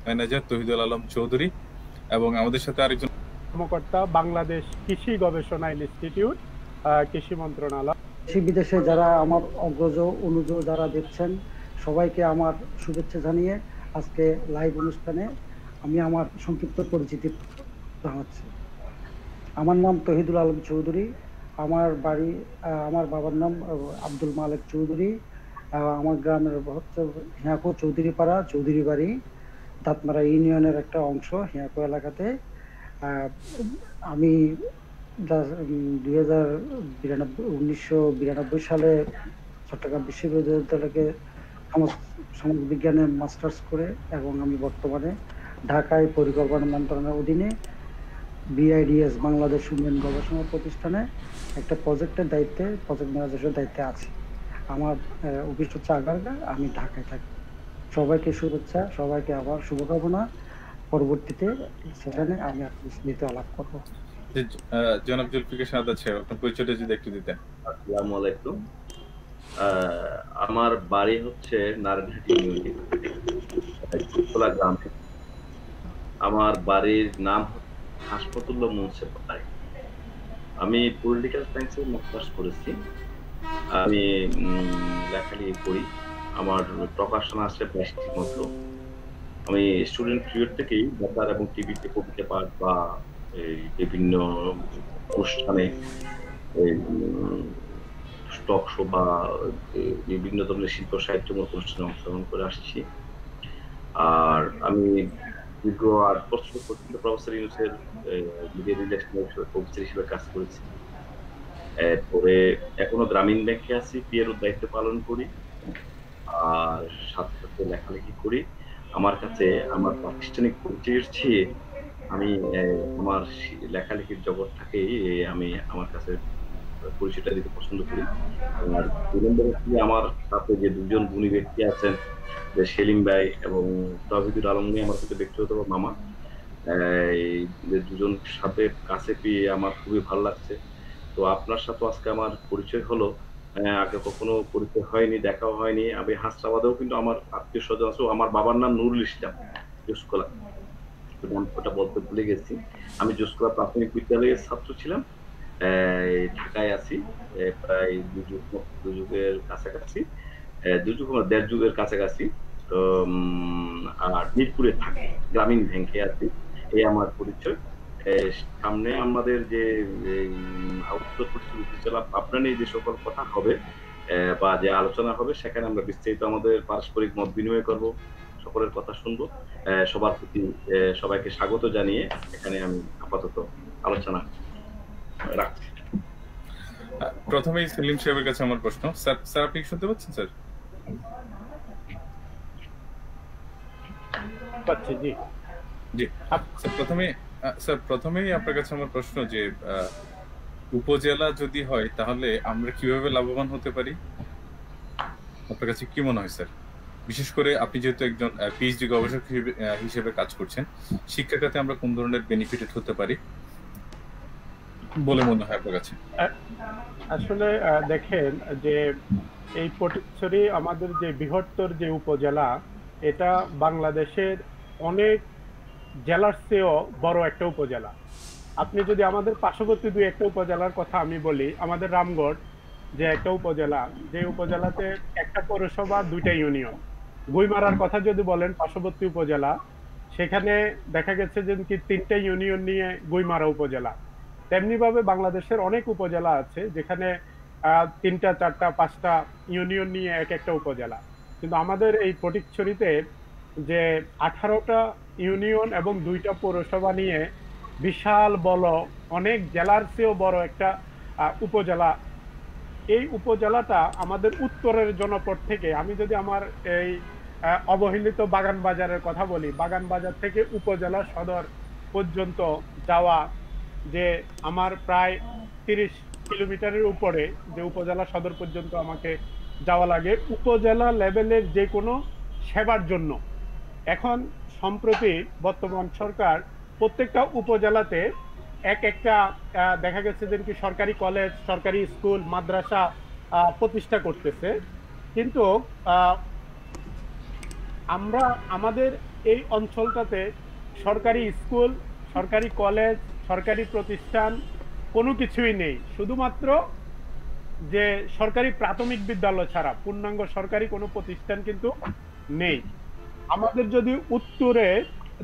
Manager Tohidul Alam Chowdhury, এবং আমাদের সাথে আরেকজন কর্মকর্তা, বাংলাদেশ কৃষি গবেষণা ইনস্টিটিউট, কৃষি মন্ত্রণালয়। দেশে বিদেশে যারা আমার অগ্রজ অনুজ যারা দেখছেন, সবাইকে আমার শুভেচ্ছা জানিয়ে আজকে লাইভ অনুষ্ঠানে আমি আমার সংক্ষিপ্ত পরিচিতি জানাচ্ছি। আমার নাম তহিদুল আলম চৌধুরী। আমার বাড়ি, আমার বাবার নাম আব্দুল মালেক চৌধুরী। আমার গ্রামের হচ্ছে হিয়াকো চৌধুরী পাড়া, চৌধুরী বাড়ি, দাঁতমারা ইউনিয়নের একটা অংশ হিয়াকো এলাকাতে। আমি 1992 সালে চট্টগ্রাম বিশ্ববিদ্যালয়কে সমাজ বিজ্ঞানে মাস্টার্স করে, এবং আমি বর্তমানে ঢাকায় পরিকল্পনা মন্ত্রণালয়ের অধীনে বিআইডিএস বাংলাদেশ উন্নয়ন গবেষণা প্রতিষ্ঠানে একটা প্রজেক্টের দায়িত্বে, প্রজেক্ট ম্যানেজারের দায়িত্বে আছি। আমার অফিস হচ্ছে আগারগা, আমি ঢাকায় থাকি। সবাইকে শুভেচ্ছা, সবাইকে আবার শুভকামনা। পরবর্তীতে সেখানে আমি বিস্তারিত আলাপ করবো। জনাব জুলফিকার সাহাদাত সাহেব, আপনার পরিচয়টা যদি একটু দিতেন। আসসালামু আলাইকুম। আমার বাড়ি হচ্ছে নারায়ণহাটি ইউনিয়ন গ্রামে। আমার বাড়ির নাম হাসপাতুল্লাহ মুন্সিপাল। আমি পলিটিক্যাল সায়েন্সে মাস্টার্স করেছি। আমি লেখালেখি করি। আমার প্রকাশনা আছে 22টি মতো। আমি স্টুডেন্ট পিরিয়ড থেকেই বেতার এবং টিভিতে কবিতা পাঠ বা বিভিন্ন অনুষ্ঠানে স্টক শো বা বিভিন্ন ধরনের শিল্প সাহিত্যমূলক অনুষ্ঠানে অংশগ্রহণ করে আসছি। আর আমি দীর্ঘ 8 বছর পর্যন্ত প্রফেসর ইউনূসের মিডিয়া রিলেশনের প্রফেসর হিসেবে কাজ করেছি। এরপরে এখনো গ্রামীণ ব্যাংকে আছি, পিএরওর দায়িত্ব পালন করি, আর সাথে সাথে লেখালেখি করি। আমার কাছে আমার প্রাতিষ্ঠানিক পরিচয়ের চেয়ে আমি আমার লেখালেখির জগৎটাকেই আমি আমার কাছে পরিচয়টা দিতে পছন্দ করি। আর আমার সাথে যে দুজন গুণী ব্যক্তি আছেন, যে সেলিম ভাই এবং তহিদুল আলম নিয়ে আমার সাথে ব্যক্তিগত মামা, এই দুজন সাথে কাছে পেয়ে আমার খুবই ভালো লাগছে। তো আপনার সাথে আজকে আমার পরিচয় হলো। আগে কখনো পরিচয় হয়নি, দেখাও হয়নি। আমি হাসনাবাদেও কিন্তু আমার আত্মীয় স্বজন আছে। আমার বাবার নাম নুরুল ইসলাম জোসকোলা, নামটা বলতে ভুলে গেছি। আমি জোসকোলা প্রাথমিক বিদ্যালয়ের ছাত্র ছিলাম। ঢাকায় আছি প্রায় দুযুগের কাছাকাছি, দেড় যুগের কাছাকাছি। আর মিরপুরে থাকি, গ্রামীণ ব্যাংকে আছি। এই আমার পরিচয়। সামনে আমাদের যে উত্তর পশ্চিম উপজেলা পাবনা নিয়ে যে সকল কথা হবে বা যে আলোচনা হবে, সেখানে আমরা বিস্তারিত আমাদের পারস্পরিক মত বিনিময় করব, সকলের কথা শুনবো। সবার প্রতি সবাইকে স্বাগত জানিয়ে এখানে আমি আপাতত আলোচনা রাখছি। প্রথমেই সেলিম সাহেবের কাছে আমার প্রশ্ন। স্যার আপনি শুনতে পাচ্ছেন? স্যার পাচ্ছি, জি জি। স্যার প্রথমেই আপনার কাছে আমার প্রশ্ন যে উপজেলা যদি হয় তাহলে আমরা কিভাবে লাভবান হতে পারি, আপনার কাছে কি মনে হয় স্যার? বিশেষ করে আপনি যেহেতু একজন পিএইচডি গবেষক হিসেবে কাজ করছেন, শিক্ষা খাতে আমরা কোন ধরনের বেনিফিটেড হতে পারি বলে মনে হয় আপনার কাছে? আসলে দেখেন যে এই ফটিকছড়ি আমাদের যে বৃহত্তর যে উপজেলা, এটা বাংলাদেশের অনেক জেলার চেয়েও বড় একটা উপজেলা। আপনি যদি আমাদের পার্শ্ববর্তী দুই একটা উপজেলার কথা আমি বলি, আমাদের রামগড় যে একটা উপজেলা, যে উপজেলাতে একটা পৌরসভা, 2টা ইউনিয়ন। গুইমারার কথা যদি বলেন পার্শ্ববর্তী উপজেলা, সেখানে দেখা গেছে যে 3টে ইউনিয়ন নিয়ে গুইমারা উপজেলা। তেমনি ভাবে বাংলাদেশের অনেক উপজেলা আছে যেখানে 3টা 4টা 5টা ইউনিয়ন নিয়ে এক একটা উপজেলা। কিন্তু আমাদের এই ফটিকছড়িতে যে 18টা ইউনিয়ন এবং 2টা পৌরসভা নিয়ে বিশাল বড়, অনেক জেলার চেয়েও বড় একটা উপজেলা। এই উপজেলাটা আমাদের উত্তরের জনপদ থেকে, আমি যদি আমার এই অবহেলিত বাগান বাজারের কথা বলি, বাগান বাজার থেকে উপজেলা সদর পর্যন্ত যাওয়া, যে আমার প্রায় 30 কিলোমিটারের উপরে যে উপজেলা সদর পর্যন্ত আমাকে যাওয়া লাগে উপজেলা লেভেলের যে কোনো সেবার জন্য। এখন সম্প্রতি বর্তমান সরকার প্রত্যেকটা উপজেলাতে একটা দেখা গেছে যে কি সরকারি কলেজ, সরকারি স্কুল, মাদ্রাসা প্রতিষ্ঠা করতেছে। কিন্তু আমরা আমাদের এই অঞ্চলটাতে সরকারি স্কুল, সরকারি কলেজ, সরকারি প্রতিষ্ঠান কোনো কিছুই নেই। শুধুমাত্র যে সরকারি প্রাথমিক বিদ্যালয় ছাড়া পূর্ণাঙ্গ সরকারি কোনো প্রতিষ্ঠান কিন্তু নেই। আমাদের যদি উত্তরে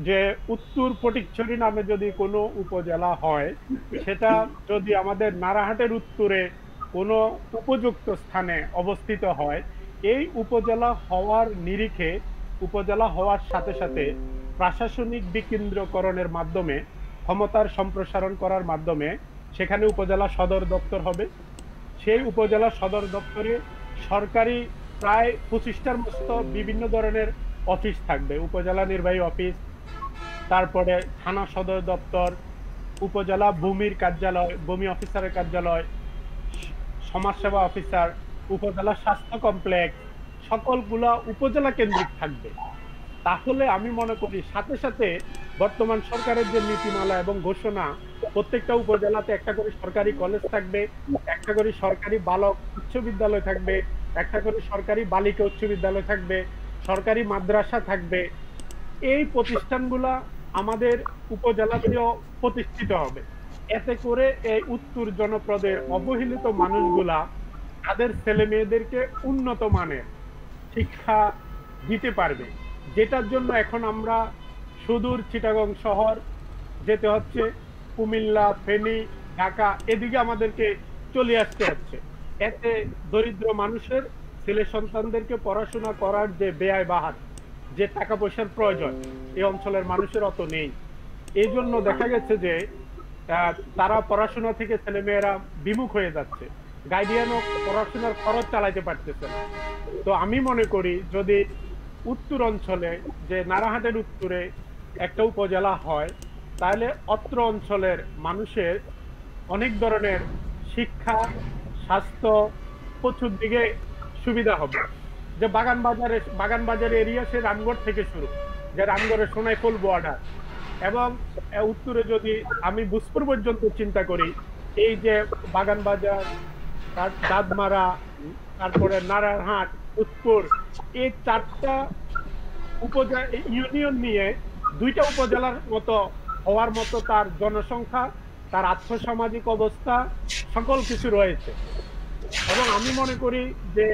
যে উত্তর ফটিকছড়ি নামে যদি কোনো উপজেলা হয়, সেটা যদি আমাদের নারাহাটের উত্তরে কোনো উপযুক্ত স্থানে অবস্থিত হয়, এই উপজেলা হওয়ার নিরিখে, উপজেলা হওয়ার সাথে সাথে প্রশাসনিক বিকেন্দ্রীকরণের মাধ্যমে, ক্ষমতার সম্প্রসারণ করার মাধ্যমে সেখানে উপজেলা সদর দপ্তর হবে। সেই উপজেলা সদর দপ্তরে সরকারি প্রায় 25টার মতো বিভিন্ন ধরনের অফিস থাকবে। উপজেলা নির্বাহী অফিস, তারপরে থানা সদর দপ্তর, উপজেলা ভূমির কার্যালয়, ভূমি অফিসারের কার্যালয়, সমাজসেবা অফিসার, উপজেলা স্বাস্থ্য কমপ্লেক্স, সকলগুলা উপজেলা কেন্দ্রিক থাকবে। তাহলে আমি মনে করি সাথে সাথে বর্তমান সরকারের যে নীতিমালা এবং ঘোষণা, প্রত্যেকটা উপজেলাতে একটা করে সরকারি কলেজ থাকবে, একটা করে সরকারি বালক উচ্চ বিদ্যালয় থাকবে, একটা করে সরকারি বালিকা উচ্চ বিদ্যালয় থাকবে, সরকারি মাদ্রাসা থাকবে। এই প্রতিষ্ঠানগুলা আমাদের উপজেলাতেও প্রতিষ্ঠিত হবে। এতে করে এই উত্তর জনপদের অবহেলিত মানুষগুলা তাদের ছেলে মেয়েদেরকে উন্নত মানের শিক্ষা দিতে পারবে, যেটার জন্য এখন আমরা সুদূর চিটাগং শহর যেতে হচ্ছে, কুমিল্লা, ফেনী, ঢাকা, এদিকে আমাদেরকে চলে আসতে হচ্ছে। এতে দরিদ্র মানুষের ছেলে সন্তানদেরকে পড়াশোনা করার যে ব্যয় বাহার, যে টাকা পয়সার প্রয়োজন, এই অঞ্চলের মানুষের অত নেই। এই জন্য দেখা গেছে যে তারা পড়াশোনা থেকে ছেলেমেয়েরা বিমুখ হয়ে যাচ্ছে, গার্ডিয়ানও পড়াশোনার খরচ চালাইতে পারতেছে না। তো আমি মনে করি যদি উত্তর অঞ্চলে, যে নারাহাটের উত্তরে একটা উপজেলা হয়, তাহলে অত্র অঞ্চলের মানুষের অনেক ধরনের শিক্ষা, স্বাস্থ্য, প্রচুর দিকে সুবিধা হবে। যে বাগান বাজার এরিয়া, সে রামগড় থেকে শুরু, যে রামগড়ের সোনাইফুল বর্ডার, এবং উত্তরে যদি আমি ভূজপুর পর্যন্ত চিন্তা করি, এই যে বাগান বাজার, দাঁতমারা, তারপরে নারায়ণহাট, উত্তর, এই 4টা উপজেলা ইউনিয়ন নিয়ে 2টা উপজেলার মতো হওয়ার মতো তার জনসংখ্যা, তার আর্থসামাজিক অবস্থা, সকল কিছু রয়েছে। এবং আমি মনে করি যে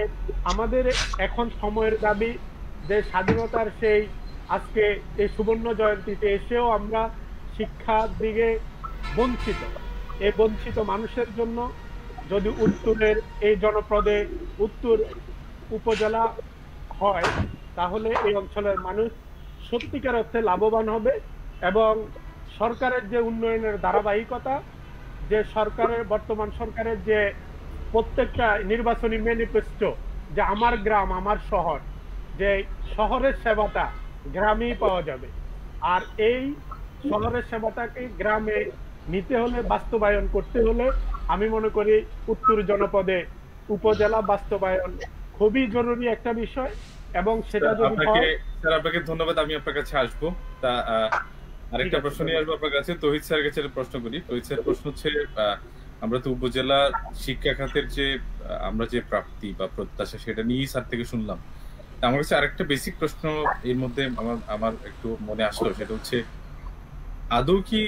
আমাদের এখন সময়ের দাবি, যে স্বাধীনতার সেই আজকে এই সুবর্ণ জয়ন্তীতে এসেও আমরা শিক্ষার দিকে বঞ্চিত। এই বঞ্চিত মানুষের জন্য যদি উত্তরের এই জনপদে উত্তর উপজেলা হয়, তাহলে এই অঞ্চলের মানুষ সত্যিকার অর্থে লাভবান হবে। এবং সরকারের যে উন্নয়নের ধারাবাহিকতা, যে সরকারের বর্তমান সরকারের যে প্রত্যেকটা নির্বাচনী ম্যানিফেস্টো, যে আমার গ্রাম আমার শহর, যে শহরের সেবাটা গ্রামেই পাওয়া যাবে, আর এই শহরের সেবাটাকে গ্রামে নিতে হলে, বাস্তবায়ন করতে হলে, আমি মনে করি উত্তর জনপদে উপজেলা বাস্তবায়ন খুবই জরুরি একটা বিষয়। এবং সেটা যদি স্যার আপনাকে ধন্যবাদ, আমি আপনার কাছে আসবো। তা আরেকটা প্রশ্ন নিয়ে আসবো আপনার কাছে। তহিদ স্যারের কাছে প্রশ্ন করি। তহিদ স্যার প্রশ্ন হচ্ছে, আমরা তো উপজেলা শিক্ষা খাতের যে আমরা যে প্রাপ্তি বা প্রত্যাশা, সেটা নিয়েই স্যার থেকে শুনলাম। আমার কাছে আরেকটা বেসিক প্রশ্ন এর মধ্যে আমার একটু মনে আসলো, সেটা হচ্ছে আদৌ কি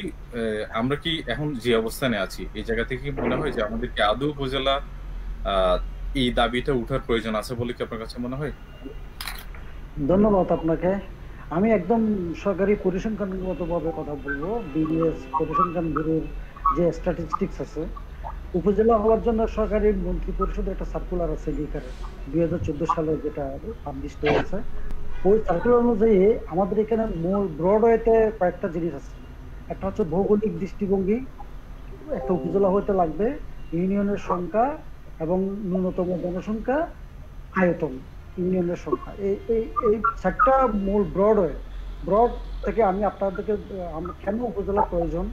আমরা কি এখন যে অবস্থানে আছি, এই জায়গা থেকে মনে হয় যে আমাদের কি আদৌ উপজেলা এই দাবিটা উঠার প্রয়োজন আছে বলে কি আপনার কাছে মনে হয়? ধন্যবাদ আপনাকে। আমি একদম সরকারি পরিসংখ্যানগত ভাবে কথা বলবো। বিডিএস পরিসংখ্যান ব্যুরোর যে স্ট্যাটিস্টিক্স আছে, উপজেলা হওয়ার জন্য সরকারি মন্ত্রী পরিষদের একটা সার্কুলার আছে লিকারের 2014 সালে, যেটা পাবলিশ হয়েছে। ওই সার্কুলার অনুযায়ী আমাদের এখানে মূল ব্রডওয়েতে কয়েকটা জিনিস আছে। একটা হচ্ছে ভৌগোলিক দৃষ্টিভঙ্গি, একটা উপজেলা হতে লাগবে ইউনিয়নের সংখ্যা এবং ন্যূনতম জনসংখ্যা, আয়তন, ইউনিয়নের সংখ্যা। এই 4টা মূল ব্রড থেকে আমি আপনাদেরকে কেন উপজেলা প্রয়োজন,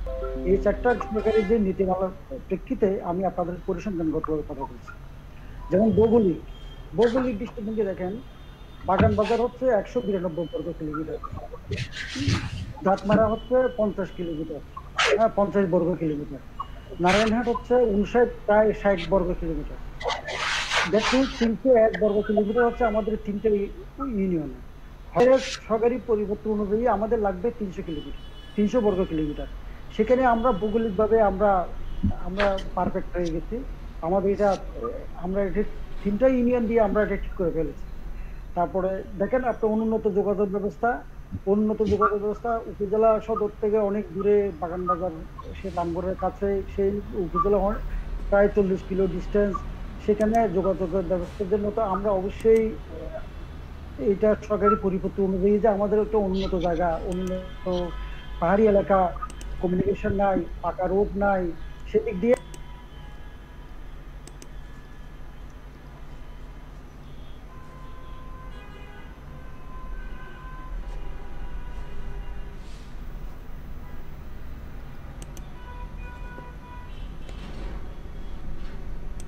এই 4টা সরকারি যে নীতিমালার প্রেক্ষিতে আমি আপনাদের পরিসংখ্যানগতভাবে কথা বলছি। যেমন ভৌগোলিক দৃষ্টিভঙ্গি দেখেন, বাগান বাজার হচ্ছে 192 বর্গ কিলোমিটার, দাঁতমারা হচ্ছে 50 কিলোমিটার, 50 বর্গ কিলোমিটার, নারায়ণহাট হচ্ছে 59 প্রায় 60 বর্গ কিলোমিটার। দেখুন 301 বর্গ কিলোমিটার হচ্ছে আমাদের 3টে ইউনিয়নে। সরকারি পরিবর্তন অনুযায়ী আমাদের লাগবে 300 বর্গ কিলোমিটার। সেখানে আমরা ভৌগোলিকভাবে আমরা আমরা পারফেক্ট হয়ে গেছি। আমাদের এটা আমরা 3টা ইউনিয়ন দিয়ে আমরা এটা ঠিক করে ফেলেছি। তারপরে দেখেন আপনার উন্নত যোগাযোগ ব্যবস্থা উপজেলা সদর থেকে অনেক দূরে বাগানবাজার, সে রামগড়ের কাছে, সেই উপজেলা প্রায় 40 কিলো ডিস্টেন্স। সেখানে যোগাযোগের ব্যবস্থার জন্য তো আমরা অবশ্যই এটা সরকারি পরিপত্র অনুযায়ী যে আমাদের একটা উন্নত জায়গা, উন্নত পাহাড়ি এলাকা, কমিউনিকেশন নাই, পাকা রোড নাই, সেদিক দিয়ে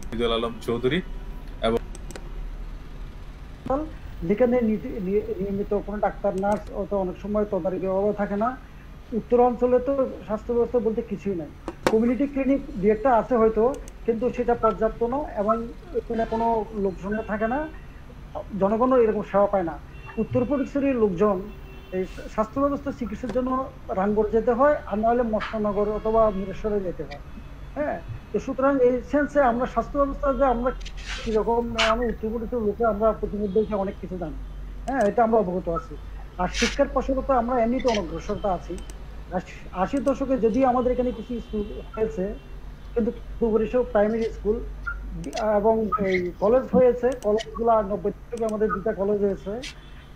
শহীদুল আলম চৌধুরী। এবং যেখানে নিয়মিত কোনো ডাক্তার নার্স অত অনেক সময় তদারকির অভাব থাকে না। উত্তর অঞ্চলে তো স্বাস্থ্য ব্যবস্থা বলতে কিছুই নাই। কমিউনিটি ক্লিনিক দু একটা আছে হয়তো, কিন্তু সেটা পর্যাপ্ত না এবং এখানে কোনো লোকজন থাকে না, জনগণও এরকম সেবা পায় না। উত্তর পরিসরের লোকজন এই স্বাস্থ্য ব্যবস্থা চিকিৎসার জন্য রামগড় যেতে হয়, আর নাহলে মসনগর অথবা মিরেশ্বরে যেতে হয়। হ্যাঁ, তো সুতরাং এই সেন্সে আমরা স্বাস্থ্য ব্যবস্থা যে আমরা কিরকম, আমি উত্তর পরিসরের লোকে আমরা প্রতিমধ্যে অনেক কিছু জানি। হ্যাঁ, এটা আমরা অবগত আছি। আর শিক্ষার প্রসঙ্গত আমরা এমনিতে অনগ্রসরতা আছি। 80 দশকে যদি আমাদের এখানে কিছু স্কুল হয়েছে, কিন্তু প্রাইমারি স্কুল এবং এই কলেজ হয়েছে, কলেজগুলো 90 দশকে আমাদের 2টা কলেজ হয়েছে,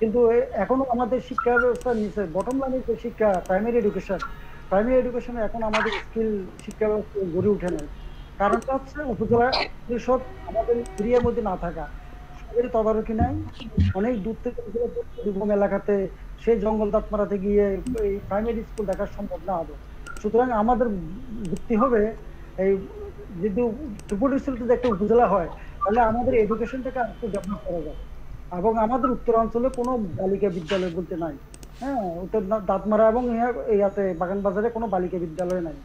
কিন্তু এখনো আমাদের শিক্ষা ব্যবস্থার নিচে বটম লাইনের যে শিক্ষা, প্রাইমারি এডুকেশনে এখন আমাদের স্কিল শিক্ষা ব্যবস্থা গড়ে উঠে নাই। কারণটা হচ্ছে উপজেলা পরিষদ আমাদের এরিয়ার মধ্যে না থাকা, সরকারি তদারকি নাই, অনেক দূর থেকে দুর্গম এলাকাতে সেই জঙ্গল দাঁতমারাতে গিয়ে এই প্রাইমারি স্কুল দেখা সম্ভব না হবে। সুতরাং আমাদের ভিত্তি হবে এই, যদি ত্রিপুরা একটা উপজেলা হয় তাহলে আমাদের এডুকেশনটাকে একটু ডেভেলপ করা যায়। এবং আমাদের উত্তর অঞ্চলে কোনো বালিকা বিদ্যালয় বলতে নাই। হ্যাঁ, উত্তর দাঁতমারা এবং ইয়াতে বাগানবাজারে কোনো বালিকা বিদ্যালয় নাই।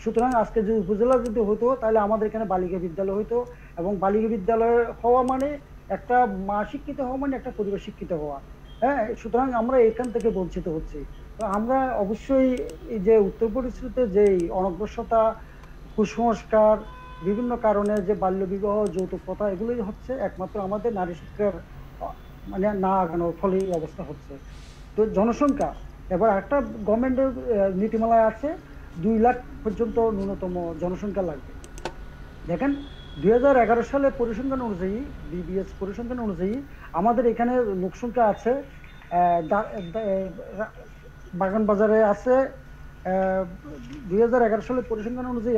সুতরাং আজকে যদি উপজেলা যদি হতো তাহলে আমাদের এখানে বালিকা বিদ্যালয় হইতো, এবং বালিকা বিদ্যালয় হওয়া মানে একটা মা শিক্ষিত হওয়া মানে একটা পরিবার শিক্ষিত হওয়া। হ্যাঁ, সুতরাং আমরা এখান থেকে বঞ্চিত হচ্ছি। তো আমরা অবশ্যই এই যে উত্তর পরিস্থিতিতে যে অনগ্রসরতা, কুসংস্কার, বিভিন্ন কারণে যে বাল্য বিবাহ, যৌতুক প্রথা, এগুলোই হচ্ছে একমাত্র আমাদের নারী শিক্ষার মানে না আগানোর ফলে এই অবস্থা হচ্ছে। তো জনসংখ্যা এবার একটা গভর্নমেন্টের নীতিমালায় আছে 2 লাখ পর্যন্ত ন্যূনতম জনসংখ্যা লাগবে। দেখেন 2011 সালে পরিসংখ্যান অনুযায়ী, বিবিএস পরিসংখ্যান অনুযায়ী আমাদের এখানে লোকসংখ্যা আছে, বাগানবাজারে আছে 2011 সালে পরিসংখ্যান অনুযায়ী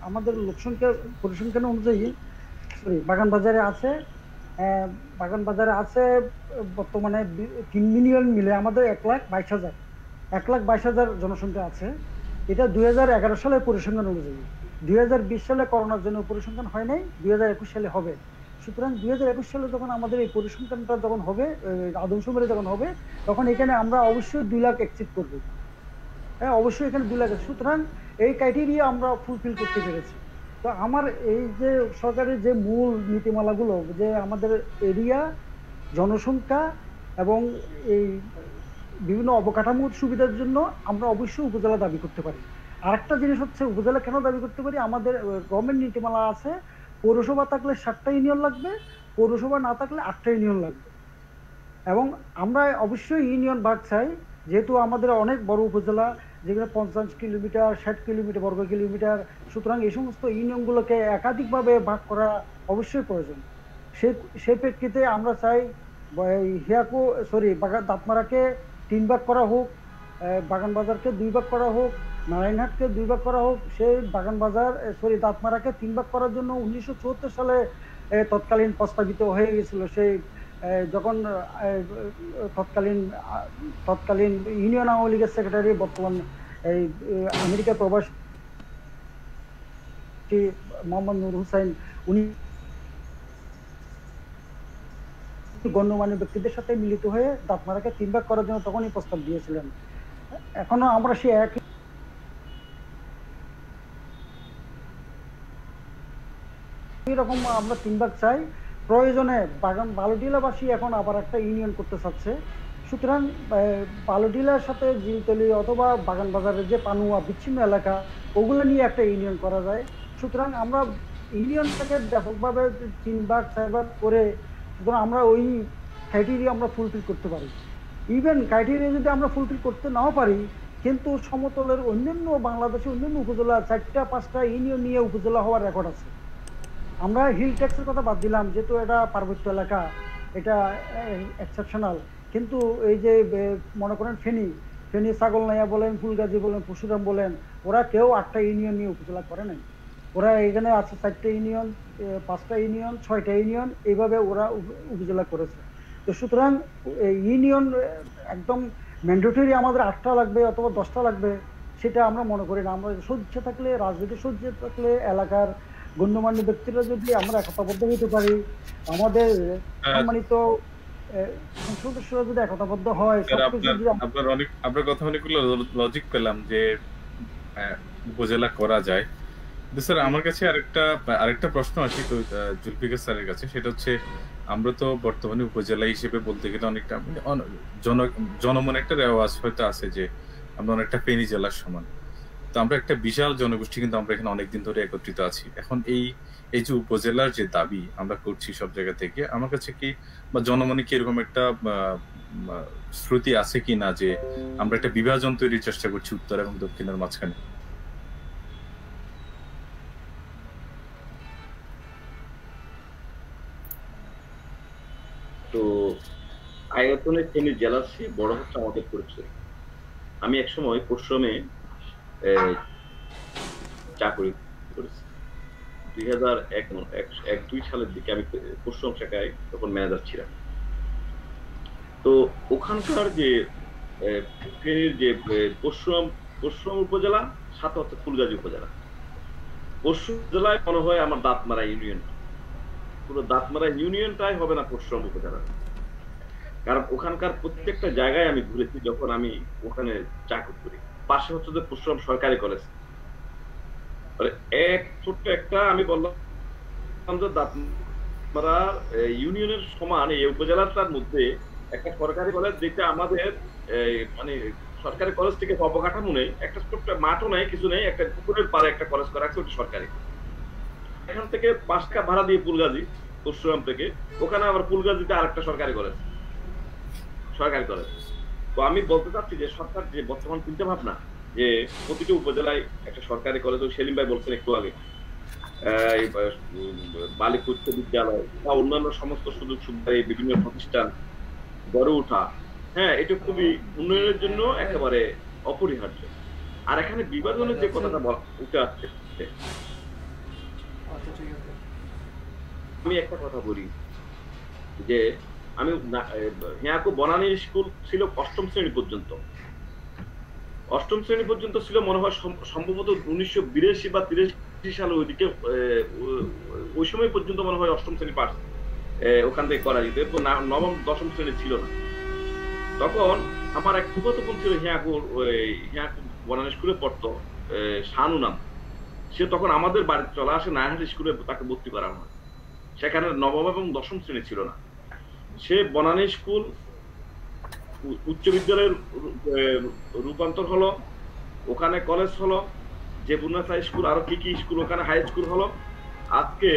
আমাদের লোকসংখ্যা পরিসংখ্যান অনুযায়ী বাগানবাজারে আছে বর্তমানে 3 মিলিয়ন মিলে আমাদের 1,22,000 জনসংখ্যা আছে। এটা 2011 সালের পরিসংখ্যান অনুযায়ী। 2020 সালে করোনার জন্য পরিসংখ্যান হয় নাই, 2021 সালে হবে। সুতরাং 2021 সালে যখন আমাদের এই পরিসংখ্যানটা যখন হবে, আদমশুমারি যখন হবে, তখন এখানে আমরা অবশ্যই 2 লাখ এক্সিড করব। হ্যাঁ, অবশ্যই এখানে 2 লাখ। সুতরাং এই ক্রাইটেরিয়া আমরা ফুলফিল করতে পেরেছি। তো আমার এই যে সরকারের যে মূল নীতিমালাগুলো, যে আমাদের এরিয়া, জনসংখ্যা এবং এই বিভিন্ন অবকাঠামোর সুবিধার জন্য আমরা অবশ্যই উপজেলা দাবি করতে পারি। আরেকটা জিনিস হচ্ছে উপজেলা কেন দাবি করতে পারি, আমাদের গভর্নমেন্ট নীতিমালা আছে পৌরসভা থাকলে 7টা ইউনিয়ন লাগবে, পৌরসভা না থাকলে 8টা ইউনিয়ন লাগবে। এবং আমরা অবশ্যই ইউনিয়ন ভাগ চাই, যেহেতু আমাদের অনেক বড় উপজেলা, যেগুলো 50 কিলোমিটার 60 কিলোমিটার বর্গ কিলোমিটার। সুতরাং এই সমস্ত ইউনিয়নগুলোকে একাধিকভাবে ভাগ করা অবশ্যই প্রয়োজন। সেই প্রেক্ষিতে আমরা চাই দাঁতমারাকে 3 ভাগ করা হোক, বাগানবাজারকে 2 ভাগ করা হোক, নারায়ণহাটকে 2 ভাগ করা হোক। সেই দাঁতমারাকে 3 ভাগ করার জন্য 1974 সালে তৎকালীন প্রস্তাবিত হয়ে গেছিল। সেই যখন তৎকালীন ইউনিয়ন আওয়ামী লীগের সেক্রেটারি, বর্তমান এই আমেরিকা প্রবাসী মোহাম্মদ নূর হুসাইন, উনি গণ্যমান্য ব্যক্তিদের সাথে মিলিত হয়ে দাঁতমারাকে 3 ভাগ করার জন্য তখনই প্রস্তাব দিয়েছিলেন। এখনো আমরা সেই একই রকম আমরা 3 ভাগ চাই। প্রয়োজনে বালুটিলাবাসী এখন আবার একটা ইউনিয়ন করতে চাচ্ছে। সুতরাং বালুটিলার সাথে জিলতলি অথবা বাগান বাজারের যে পানুয়া বিচ্ছিন্ন এলাকা, ওগুলো নিয়ে একটা ইউনিয়ন করা যায়। সুতরাং আমরা ইউনিয়নটাকে ব্যাপকভাবে 3 ভাগ 4 ভাগ করে সুতরাং আমরা ওই ক্রাইটেরিয়া আমরা ফুলফিল করতে পারি। ইভেন ক্রাইটেরিয়া যদি আমরা ফুলফিল করতে নাও পারি, কিন্তু সমতলের অন্যান্য বাংলাদেশের অন্যান্য উপজেলা 4টা-5টা ইউনিয়ন নিয়ে উপজেলা হওয়ার রেকর্ড আছে। আমরা হিল ট্যাক্সের কথা বাদ দিলাম, যেহেতু এটা পার্বত্য এলাকা, এটা এক্সেপশনাল। কিন্তু এই যে মনে করেন ফেনী ছাগলনাইয়া বলেন, ফুলগাজী বলেন, পরশুরাম বলেন, ওরা কেউ 8টা ইউনিয়ন নিয়ে উপজেলা করে নাই। ওরা এখানে আছে 4টা ইউনিয়ন, 5টা ইউনিয়ন, 6টা ইউনিয়ন, এইভাবে ওরা উপজেলা করেছে। তো সুতরাং ইউনিয়ন একদম ম্যান্ডেটরি আমাদের 8টা লাগবে অথবা 10টা লাগবে সেটা আমরা মনে করি না। আমরা সহ্য থাকলে, রাজনীতি সহ্য থাকলে, এলাকার গণ্যমান্য ব্যক্তিরা যদি আমরা একতাবদ্ধ হতে পারি, আমাদের সম্মানিত সদস্যরা যদি একতাবদ্ধ হয়, আপনার কথা অনেকগুলো লজিক পেলাম যে উপজেলা করা যায়। স্যার আমার কাছে আরেকটা প্রশ্ন আছে তো জুলফিকার স্যারের কাছে, সেটা হচ্ছে আমরা তো বর্তমানে উপজেলা হিসেবে বলতে গেলে অনেকটা জনমনে একটা রেওয়াজ হয়তো আছে যে আমরা অনেকটা ফেনী জেলার সমান। তো আমরা একটা বিশাল জনগোষ্ঠী, কিন্তু আমরা এখানে অনেকদিন ধরে একত্রিত আছি। এখন এই যে উপজেলার যে দাবি আমরা করছি সব জায়গা থেকে, আমার কাছে কি বা জনমনে কি এরকম একটা শ্রুতি আছে কি না যে আমরা একটা বিভাজন তৈরির চেষ্টা করছি উত্তর এবং দক্ষিণের মাঝখানে? তো আয়তনে ফেনী জেলার চেয়ে বড় হচ্ছে আমাদের পরিচয়। আমি একসময় পশ্চিমে চাকরি করেছি 2001-2 সালের দিকে। আমি পশ্চিম শাখায় তখন ম্যানেজার ছিলাম। তো ওখানকার যে ফেনীর যে পশ্চিম উপজেলা, সাথে হচ্ছে ফুলগাজী উপজেলা। পশ্চিম জেলায় মনে হয় আমার দাঁতমারা ইউনিয়ন, পুরো দাঁতমারা ইউনিয়নটাই হবে না পশ্চিম উপজেলা। কারণ ওখানকার প্রত্যেকটা জায়গায় আমি ঘুরেছি যখন আমি ওখানে চাকরি করি। পাশে হচ্ছে যে পশ্চিম সরকারি কলেজ, এক ছোট্ট একটা আমি বললাম যে দাঁতমারা ইউনিয়নের সমান এই উপজেলাটার মধ্যে একটা সরকারি কলেজ, যেটা আমাদের মানে সরকারি কলেজ থেকে অবকাঠামো নেই, একটা ছোট্ট মাঠও নেই, কিছু নেই, একটা পুকুরের পাড়ে একটা কলেজ করা আছে, ওটা সরকারি। এখান থেকে 5 টাকা ভাড়া দিয়ে ফুলগাজী, পরশুরাম থেকে ওখানে আবার ফুলগাজীতে আরেকটা সরকারি কলেজ। তো আমি বলতে চাচ্ছি যে সরকার যে বর্তমান চিন্তা ভাবনা যে প্রতিটি উপজেলায় একটা সরকারি কলেজ, সেলিম ভাই বলছেন একটু আগে, বালিকা উচ্চ বিদ্যালয় বা অন্যান্য সমস্ত সুযোগ সুবিধা, বিভিন্ন প্রতিষ্ঠান গড়ে ওঠা, হ্যাঁ, এটা খুবই উন্নয়নের জন্য একেবারে অপরিহার্য। আর এখানে বিভাজনের যে কথাটা উঠে আসছে, আমি একটা কথা বলি যে আমি হিয়াকু বনানী স্কুল ছিল 8ম শ্রেণী পর্যন্ত। 8ম শ্রেণী পর্যন্ত ছিল মনে হয় সম্ভবত 1982 বা 83 সালে, ওইদিকে ওই সময় পর্যন্ত মনে হয় 8ম শ্রেণী পাস ওখান থেকে করা যেত। এরপর 9ম 10ম শ্রেণী ছিল না। তখন আমার এক ফুফাতো বোন ছিল হিয়াকু বনানী স্কুলে পড়তো, শানু নাম। সে তখন আমাদের বাড়িতে চলে আসে, নায়ারহাট স্কুলে তাকে ভর্তি করা হয়। সেখানে 9ম এবং 10ম শ্রেণী ছিল না। সে বনানী স্কুল উচ্চ বিদ্যালয়ের রূপান্তর হলো, ওখানে কলেজ হলো, জেবুনাথা স্কুল, আরো কি স্কুল, ওখানে হাই স্কুল হলো। আজকে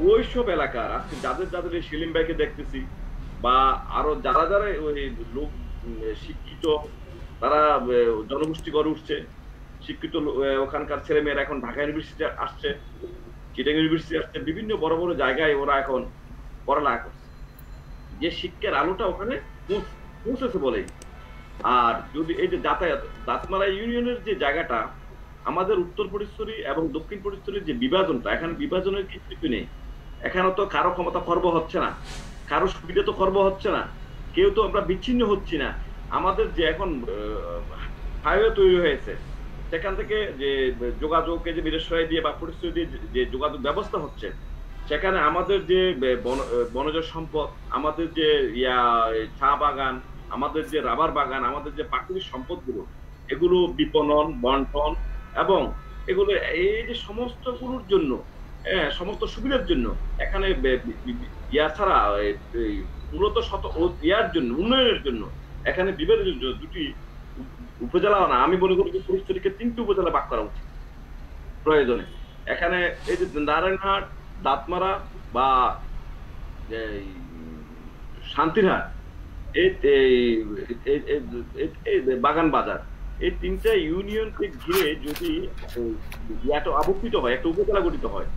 ওইসব এলাকার আজকে যাদের সেলিম ভাইকে দেখতেছি বা আরো যারা ওই লোক শিক্ষিত, তারা জনগোষ্ঠী গড়ে উঠছে, শিক্ষিত ওখানকার ছেলে মেয়েরা এখন ঢাকা ইউনিভার্সিটি আসছে, চিটাং ইউনিভার্সিটি আসছে, বিভিন্ন বড় বড় জায়গায় ওরা এখন পড়ালেখা করছে। যে শিক্ষার আলোটা ওখানে পৌঁছেছে বলেই। আর যদি এই যে যাতায়াত, দাঁতমারা ইউনিয়নের যে জায়গাটা, আমাদের উত্তর পরিস্থিতি এবং দক্ষিণ পরিস্থিতির যে বিভাজনটা, এখানে বিভাজনের কিছু নেই। এখানে তো কারো ক্ষমতা খর্ব হচ্ছে না, কারো সুবিধা তো খর্ব হচ্ছে না, কেউ তো আমরা বিচ্ছিন্ন হচ্ছি না। আমাদের যে এখন হাইওয়ে তৈরি হয়েছে, সেখান থেকে যে যোগাযোগকে যে বিদেশয় দিয়ে বা পরিস্থিতি দিয়ে যে যোগাযোগ ব্যবস্থা হচ্ছে, সেখানে আমাদের যে বনজ সম্পদ, আমাদের যে চা বাগান, আমাদের যে রাবার বাগান, আমাদের যে প্রাকৃতিক সম্পদগুলো, এগুলো বিপণন, বন্টন এবং এগুলো এই যে সমস্ত গুলোর জন্য সমস্ত সুবিধার জন্য এখানে ইয়া ছাড়া এই মূলত ইয়ার জন্য উন্নয়নের জন্য এখানে বিভাগের জন্য দুটি উপজেলা না, আমি মনে করি পরিস্থিতিকে 3টি উপজেলা ভাগ করা উচিত প্রয়োজনে। এখানে এই যে নারায়ণহাট, দাঁতমারা বা শান্তিরহাট, এই বাগান বাজার, এই 3টা ইউনিয়নকে ঘিরে যদি একটা আবর্তিত হয়, একটা উপজেলা গঠিত হয়,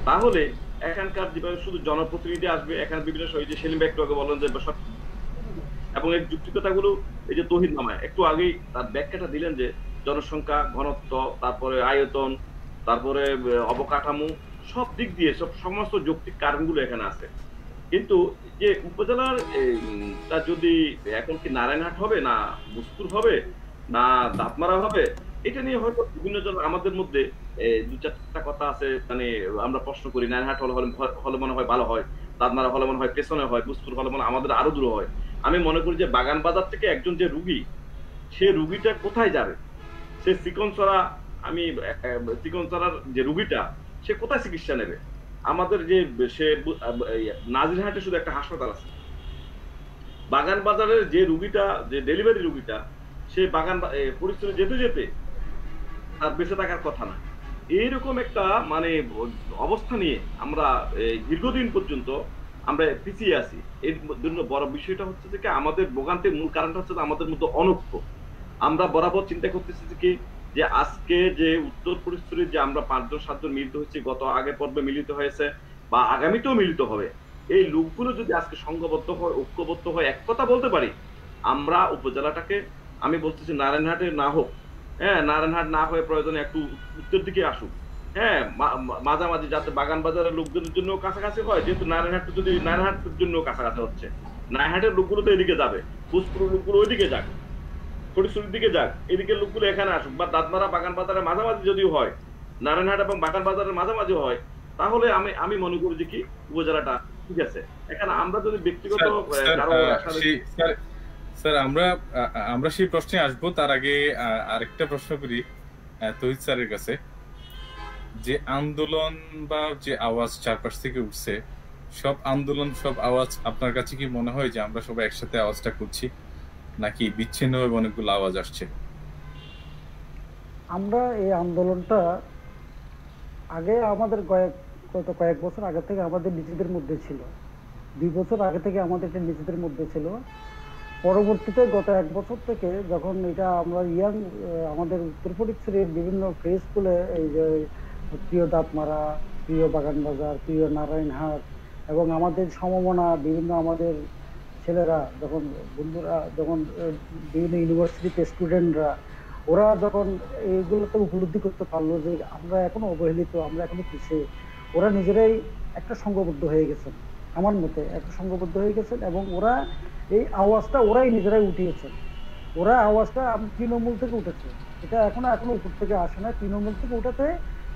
তাহলে এখানকার যেভাবে শুধু জনপ্রতিনিধি আসবে, এখানে বিভিন্ন যে সেলিম ভাই একটু আগে বলেন যে এবং এই যুক্তিকতাগুলো এই যে তৌহিদ নামায় একটু আগেই তার ব্যাখ্যাটা দিলেন যে জনসংখ্যা, ঘনত্ব, তারপরে আয়তন, তারপরে অবকাঠামো, সব দিক দিয়ে সমস্ত যৌক্তিক কারণগুলো এখানে আছে। কিন্তু যে উপজেলার তা যদি এখন কি নারায়ণহাট হবে না বুসপুর হবে না দাঁতমারা হবে, এটা নিয়ে হয়তো বিভিন্ন জন আমাদের মধ্যে 2-4টা কথা আছে, মানে আমরা প্রশ্ন করি নারায়ণহাট হলে মনে হয় ভালো হয়, দাঁতমারা হলে মনে হয় পেছনে হয়, বুসপুর হলে মনে আমাদের আরো দূর হয়। আমি মনে করি যে বাগান বাজার থেকে একজন যে রুগী, সে রুগীটা কোথায় যাবে? সে চিকনচড়ার যে রুগীটা, সে কোথায় চিকিৎসা নেবে? আমাদের যে সে নাজিরহাটে শুধু একটা হাসপাতাল আছে। বাগান বাজারের যে রুগীটা, যে ডেলিভারি রুগীটা, সে বাগান পরিস্থিতি যেতে যেতে তার বেঁচে থাকার কথা না। এইরকম একটা মানে অবস্থা নিয়ে আমরা দীর্ঘদিন পর্যন্ত আমরা পিছিয়ে আছি। এর জন্য বড় বিষয়টা হচ্ছে যে আমাদের ভোগান্তির মূল কারণটা হচ্ছে আমাদের মধ্যে অনৈক্য। আমরা বরাবর চিন্তা করতেছি যে আজকে যে উত্তর পরিস্থিতি যে আমরা 5-7 মিলিত হয়েছি, গত আগে পর্বে মিলিত হয়েছে বা আগামীতেও মিলিত হবে, এই লোকগুলো যদি আজকে সংঘবদ্ধ হয়, ঐক্যবদ্ধ হয়, এক কথা বলতে পারি, আমরা উপজেলাটাকে, আমি বলতেছি নারায়ণহাটে না হোক, নারায়ণহাট না হয়ে প্রয়োজনে একটু উত্তর দিকে আসুক, মাঝামাঝি, যাতে বাগান বাজারের লোকজনের জন্য কাছাকাছি হয়, যেহেতু নারায়ণহাটের জন্য কাছাকাছি হচ্ছে, নারায়ণহাটের লোকগুলো তো এদিকে যাবে, পুষ্পুর লোকগুলো ওইদিকে যাক, ফটিকছড়ির দিকে যাক, এদিকে লোকগুলো এখানে আসুক, বা দাঁতমারা বাগান বাজারের মাঝামাঝি যদি হয়, নারায়ণহাট এবং বাগান বাজারের মাঝামাঝি হয়, তাহলে আমি মনে করি যে কি উপজেলাটা ঠিক আছে। এখানে আমরা যদি ব্যক্তিগত স্যার আমরা সেই প্রশ্নে আসবো, তার আগে আরেকটা প্রশ্ন করি তৌহিদ স্যারের কাছে, যে আন্দোলন বা যে আওয়াজ চারপাশ থেকে উঠছে, সব আন্দোলন, সব আওয়াজ আপনার কাছে কি মনে হয় যে আমরা সবাই একসাথে আওয়াজটা করছি, নাকি বিচ্ছিন্নভাবে অনেকগুলো আওয়াজ আসছে? আমরা এই আন্দোলনটা আগে আমাদের কয়েক বছর আগে থেকে আমাদের নিজেদের মধ্যে ছিল, 2 বছর আগে থেকে আমাদের নিজেদের মধ্যে ছিল। পরবর্তীতে গত 1 বছর থেকে যখন এটা আমরা আমাদের উত্তর ফটিকছড়ির বিভিন্ন প্লে স্কুলে, এই যে প্রিয় দাঁতমারা, প্রিয় বাগান বাজার, প্রিয় নারায়ণহাট এবং আমাদের সমমনা বিভিন্ন আমাদের ছেলেরা, বন্ধুরা যখন বিভিন্ন ইউনিভার্সিটিতে স্টুডেন্টরা, ওরা যখন এইগুলোতে উপলব্ধি করতে পারলো যে আমরা এখনো অবহেলিত, আমরা এখনো পিছিয়ে, ওরা নিজেরাই একটা সংঘবদ্ধ হয়ে গেছেন, আমার মতে একটা সংঘবদ্ধ হয়ে গেছেন, এবং ওরা এই আওয়াজটা ওরাই নিজেরাই উঠিয়েছেন। ওরা আওয়াজটা তৃণমূল থেকে উঠেছে, এটা এখনো উপর থেকে আসে না, তৃণমূল থেকে উঠেছে।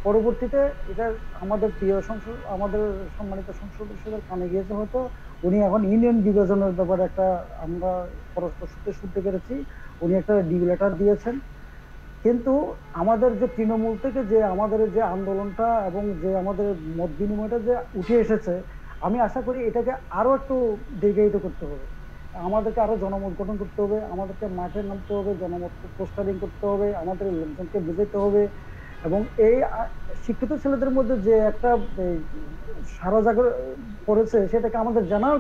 পরবর্তীতে এটা আমাদের প্রিয় সংসদ, আমাদের সম্মানিত সংসদ সদস্যদের কানে গিয়েছে হয়তো, উনি এখন ইউনিয়ন বিভাজনের ব্যাপারে একটা, আমরা পরস্পর সূত্রে শুনতে পেরেছি, উনি একটা ডিউ লেটার দিয়েছেন। কিন্তু আমাদের যে তৃণমূল থেকে যে আমাদের যে আন্দোলনটা এবং যে আমাদের মত বিনিময়টা যে উঠে এসেছে, আমি আশা করি এটাকে আরো একটু দীর্ঘায়িত করতে হবে, আমাদেরকে আরো জনমত গঠন করতে হবে, আমাদেরকে মাঠে নামতে হবে, জনমত পোস্টারিং করতে হবে, আমাদের লোকজনকে বুঝাতে হবে, এবং এই শিক্ষিত ছেলেদের মধ্যে যে একটা সারা জায়গা পড়েছে, সেটাকে আমাদের জেনারেল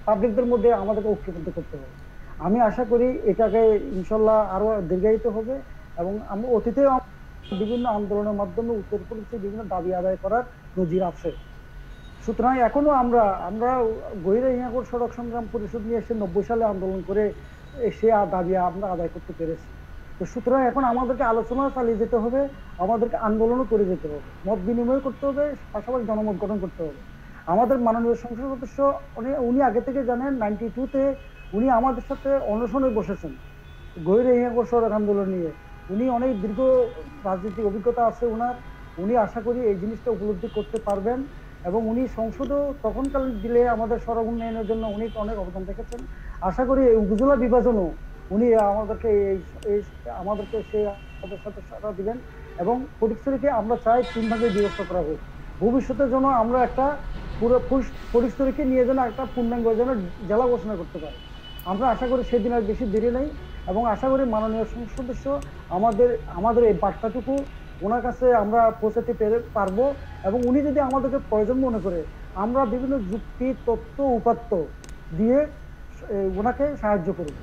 পাবলিকদের মধ্যে আমাদেরকে ঐক্যবদ্ধ করতে হবে। আমি আশা করি এটাকে ইনশাল্লাহ আরো দীর্ঘায়িত হবে, এবং আমি অতীতে বিভিন্ন আন্দোলনের মাধ্যমে উত্তর প্রদেশে বিভিন্ন দাবি আদায় করার নজির আছে। সুতরাং এখনো আমরা গহিরা হিয়াকোট সড়ক সংগ্রাম পরিষদ নিয়ে এসে 90 সালে আন্দোলন করে সে দাবি আমরা আদায় করতে পেরেছি। তো সুতরাং এখন আমাদেরকে আলোচনা চালিয়ে যেতে হবে, আমাদেরকে আন্দোলনও করে যেতে হবে, মত বিনিময় করতে হবে, পাশাপাশি জনমত গঠন করতে হবে। আমাদের মাননীয় সংসদ সদস্য উনি আগে থেকে জানেন, 92-তে উনি আমাদের সাথে অনশনে বসেছেন গহিরা হিয়াকোট সড়ক আন্দোলন নিয়ে। উনি অনেক দীর্ঘ রাজনৈতিক অভিজ্ঞতা আছে ওনার, উনি আশা করি এই জিনিসটা উপলব্ধি করতে পারবেন, এবং উনি সংসদও তখনকাল দিলে আমাদের সড়ক উন্নয়নের জন্য উনি অনেক অবদান রেখেছেন। আশা করি এই উপজেলা বিভাজনও উনি আমাদেরকে আমাদের সাথে সারা দিবেন, এবং ফটিকছড়িকে আমরা চাই 3 ভাগে বিভক্ত করা হোক। ভবিষ্যতের জন্য আমরা একটা পুরো ফটিকছড়িকে নিয়ে যেন একটা পূর্ণাঙ্গ যেন জেলা ঘোষণা করতে পারি। আমরা আশা করি সেদিন আর বেশি দেরি নেই, এবং আশা করি মাননীয় সংসদ সদস্য আমাদের এই বার্তাটুকু ওনার কাছে আমরা পৌঁছাতে পারবো, এবং উনি যদি আমাদেরকে প্রয়োজন মনে করে আমরা বিভিন্ন যুক্তি তথ্য উপাত্ত দিয়ে ওনাকে সাহায্য করব।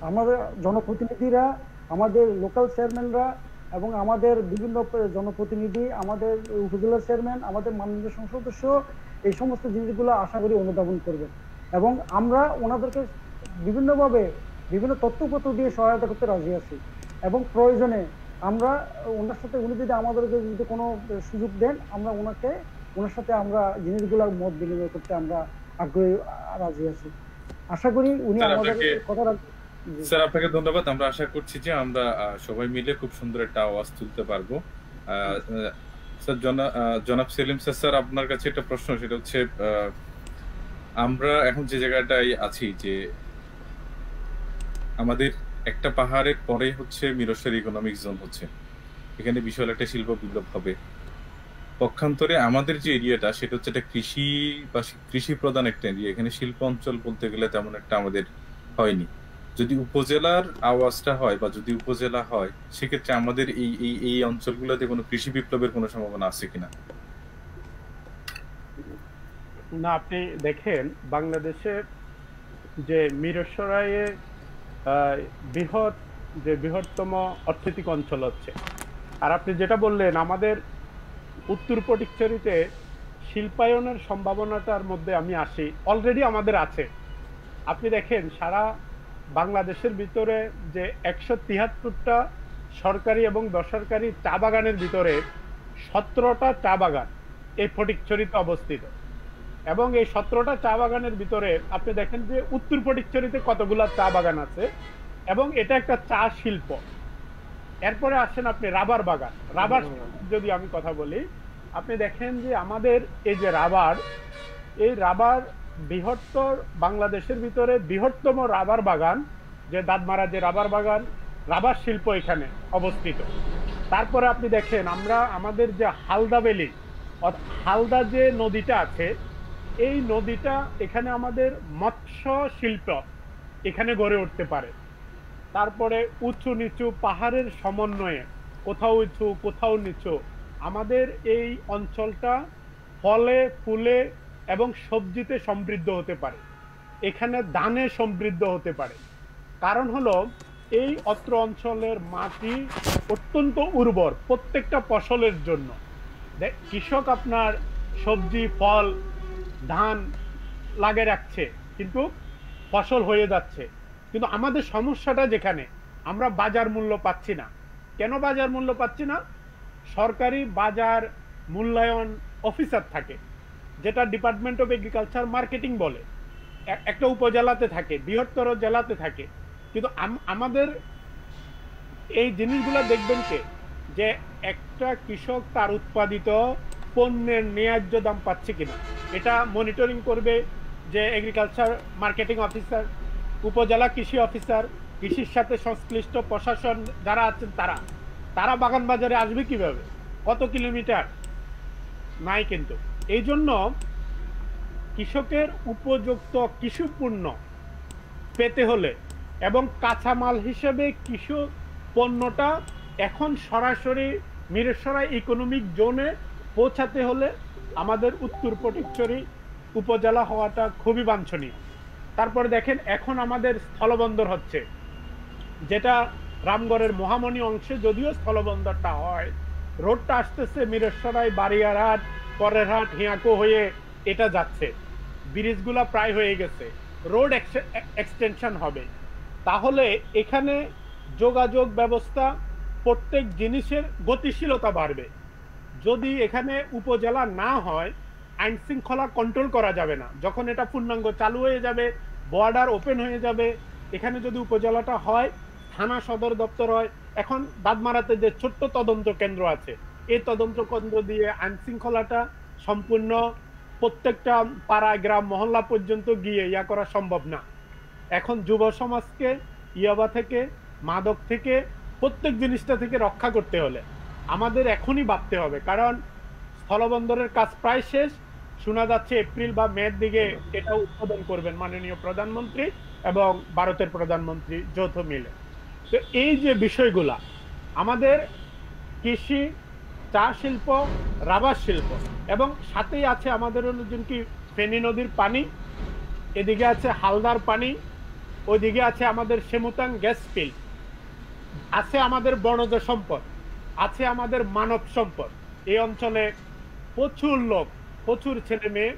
আমাদের জনপ্রতিনিধিরা, আমাদের লোকাল চেয়ারম্যানরা এবং আমাদের বিভিন্ন জনপ্রতিনিধি, আমাদের উপজেলা চেয়ারম্যান, আমাদের মাননীয় সংসদ সদস্য এই সমস্ত জিনিসগুলো আশা করি অনুধাবন করবেন, এবং আমরা ওনাদেরকে বিভিন্নভাবে বিভিন্ন তথ্যপত্র দিয়ে সহায়তা করতে রাজি আছি। এবং প্রয়োজনে আমরা ওনার সাথে, উনি যদি আমাদেরকে যদি কোনো সুযোগ দেন, আমরা ওনার সাথে আমরা জিনিসগুলোর মত বিনিময় করতে আমরা আগ্রহী রাজি আছি। আশা করি উনি আমাদের কথা রাখবেন। স্যার আপনাকে ধন্যবাদ। আমরা আশা করছি যে আমরা সবাই মিলে খুব সুন্দর একটা আওয়াজ তুলতে পারবো। স্যার জনাব সেলিম স্যার, আপনার কাছে একটা প্রশ্ন, সেটা হচ্ছে আমরা এখন যে জায়গাটায় আছি, যে আমাদের একটা পাহাড়ের পরে হচ্ছে মিরসরাই ইকোনমিক জোন হচ্ছে, এখানে বিশাল একটা শিল্প বিপ্লব হবে। পক্ষান্তরে আমাদের যে এরিয়াটা সেটা হচ্ছে একটা কৃষি প্রধান একটা এরিয়া, এখানে শিল্প অঞ্চল বলতে গেলে তেমন একটা আমাদের হয়নি। যদি উপজেলার আওয়াজটা হয় বা যদি উপজেলা হয়, সেক্ষেত্রে আমাদের এই অঞ্চলগুলোতে কোনো কৃষি বিপ্লবের কোনো সম্ভাবনা আছে কিনা? না, আপনি দেখেন বাংলাদেশে যে মিরসরাইয়ে বৃহত্তম অর্থনৈতিক অঞ্চল হচ্ছে, আর আপনি যেটা বললেন আমাদের উত্তর ফটিকছড়িতে শিল্পায়নের সম্ভাবনাটার মধ্যে আমি আসি, অলরেডি আমাদের আছে। আপনি দেখেন সারা বাংলাদেশের ভিতরে যে 173টা সরকারি এবং বেসরকারি চা বাগানের ভিতরে 17টা চা বাগান এই ফটিকছড়িতে অবস্থিত, এবং এই 17টা চা বাগানের ভিতরে আপনি দেখেন যে উত্তর ফটিকছড়িতে কতগুলা চা বাগান আছে, এবং এটা একটা চা শিল্প। এরপরে আসেন আপনি রাবার বাগান, রাবার যদি আমি কথা বলি, আপনি দেখেন যে আমাদের এই যে এই রাবার বৃহত্তর বাংলাদেশের ভিতরে বৃহত্তম রাবার বাগান, যে দাঁতমারা যে রাবার বাগান, রাবার শিল্প এখানে অবস্থিত। তারপরে আপনি দেখেন আমাদের যে হালদা ভ্যালি, হালদা যে নদীটা আছে, এই নদীটা এখানে আমাদের মৎস্য শিল্প এখানে গড়ে উঠতে পারে। তারপরে উঁচু নিচু পাহাড়ের সমন্বয়ে, কোথাও উঁচু কোথাও নিচু, আমাদের এই অঞ্চলটা ফলে ফুলে এবং সবজিতে সমৃদ্ধ হতে পারে, এখানে ধানে সমৃদ্ধ হতে পারে। কারণ হলো এই অত্র অঞ্চলের মাটি অত্যন্ত উর্বর প্রত্যেকটা ফসলের জন্য। কৃষক আপনার সবজি ফল ধান লাগিয়ে রাখছে, কিন্তু ফসল হয়ে যাচ্ছে। কিন্তু আমাদের সমস্যাটা যেখানে আমরা বাজার মূল্য পাচ্ছি না। কেন বাজার মূল্য পাচ্ছি না? সরকারি বাজার মূল্যায়ন অফিসার থাকে, যেটা ডিপার্টমেন্ট অফ এগ্রিকালচার মার্কেটিং বলে, একটা উপজেলাতে থাকে, বৃহত্তর জেলাতে থাকে। কিন্তু আমাদের এই জিনিসগুলো দেখবেন যে একটা কৃষক তার উৎপাদিত পণ্যের ন্যায্য দাম পাচ্ছে কিনা, এটা মনিটরিং করবে যে এগ্রিকালচার মার্কেটিং অফিসার, উপজেলা কৃষি অফিসার, কৃষির সাথে সংশ্লিষ্ট প্রশাসন যারা আছেন তারা বাগান বাজারে আসবে কিভাবে? কত কিলোমিটার নাই। কিন্তু এই জন্য কৃষকের উপযুক্ত কৃষি পণ্য পেতে হলে এবং কাঁচামাল হিসেবে কৃষি পণ্যটা এখন সরাসরি মিরসরাই ইকোনমিক জোনে পৌঁছাতে হলে আমাদের উত্তর ফটিকছড়ি উপজেলা হওয়াটা খুবই বাঞ্ছনীয়। তারপরে দেখেন এখন আমাদের স্থলবন্দর হচ্ছে, যেটা রামগড়ের মহামণি অংশে যদিও স্থলবন্দরটা হয়, রোডটা আসতেছে মিরসরাই বারিয়ারহাট পরেরহাট হিয়াকো হয়ে এটা যাচ্ছে, ব্রিজগুলা প্রায় হয়ে গেছে, রোড এক্সটেনশন হবে। তাহলে এখানে যোগাযোগ ব্যবস্থা প্রত্যেক জিনিসের গতিশীলতা বাড়বে। যদি এখানে উপজেলা না হয় আইন শৃঙ্খলা কন্ট্রোল করা যাবে না। যখন এটা পূর্ণাঙ্গ চালু হয়ে যাবে, বর্ডার ওপেন হয়ে যাবে, এখানে যদি উপজেলাটা হয়, থানা সদর দপ্তর হয়, এখন দাঁতমারাতে যে ছোট্ট তদন্ত কেন্দ্র আছে, এই তদন্ত কেন্দ্র দিয়ে আইন শৃঙ্খলাটা সম্পূর্ণ প্রত্যেকটা পাড়া গ্রাম মহল্লা পর্যন্ত গিয়ে ইয়া করা সম্ভব না। এখন যুব সমাজকে ইয়াবা থেকে মাদক থেকে প্রত্যেক জিনিসটা থেকে রক্ষা করতে হলে আমাদের এখনই ভাবতে হবে। কারণ স্থলবন্দরের কাজ প্রায় শেষ, শোনা যাচ্ছে এপ্রিল বা মের দিকে এটা উদ্বোধন করবেন মাননীয় প্রধানমন্ত্রী এবং ভারতের প্রধানমন্ত্রী যৌথ মিলে। তো এই যে বিষয়গুলা, আমাদের কৃষি, চা শিল্প, রাবার শিল্প এবং সাথেই আছে আমাদের কি ফেনী নদীর পানি, এদিকে আছে হালদার পানি, ওইদিকে আছে আমাদের সেমুতাং গ্যাস ফিল্ড, আছে আমাদের বনজ সম্পদ, আছে আমাদের মানব সম্পদ। এই অঞ্চলে প্রচুর লোক, প্রচুর ছেলে মেয়ে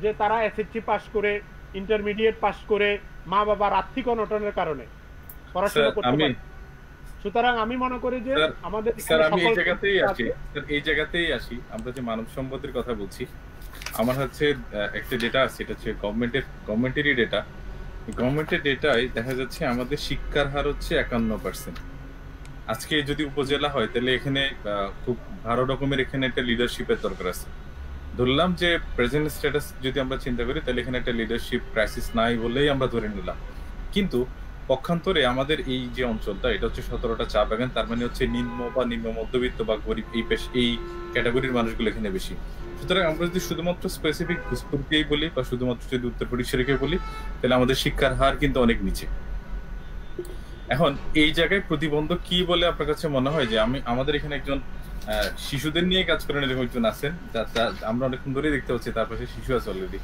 যে তারা এসএসসি পাস করে, ইন্টারমিডিয়েট পাস করে মা বাবার আর্থিক অনটনের কারণে পড়াশোনা করতে পারে। সুতরাং আমি মনে করি যে আমাদের আমি এই জায়গাতেই আসি। আমরা যে মানব সম্পদের কথা বলছি, আমার হচ্ছে একটা ডেটা আছে, এটা হচ্ছে গভর্নমেন্টেরই ডেটা। গভর্নমেন্টের ডেটায় দেখা যাচ্ছে আমাদের শিক্ষার হার হচ্ছে 51%। আজকে যদি উপজেলা হয় তাহলে এখানে খুব ভালো রকমের এখানে একটা লিডারশিপের দরকার আছে। ধরলাম যে প্রেজেন্ট স্ট্যাটাস যদি আমরা চিন্তা করি তাহলে এখানে একটা লিডারশিপ ক্রাইসিস নাই বলেই আমরা ধরে নিলাম। কিন্তু পক্ষান্তরে আমাদের এই যে অঞ্চলটা, এটা হচ্ছে 17টা চা বাগান, তার মানে হচ্ছে নিম্ন বা নিম্ন মধ্যবিত্ত বা গরিব এই ক্যাটাগরির মানুষগুলো এখানে বেশি। সুতরাং আমরা যদি শুধুমাত্র স্পেসিফিক ঘুষপুরকেই বলি বা শুধুমাত্র যদি উত্তর পরিসরকে বলি, তাহলে আমাদের শিক্ষার হার কিন্তু অনেক নিচে। এখন এই জায়গায় প্রতিবন্ধক কি বলে আপনার কাছে মনে হয়? যে আমাদের এখানে একজন শিশুদের নিয়ে কাজ করেন এরকম একজন আছেন, আমরা অনেকক্ষণ ধরেই দেখতে পাচ্ছি, তার পাশে শিশু আছে অলরেডি,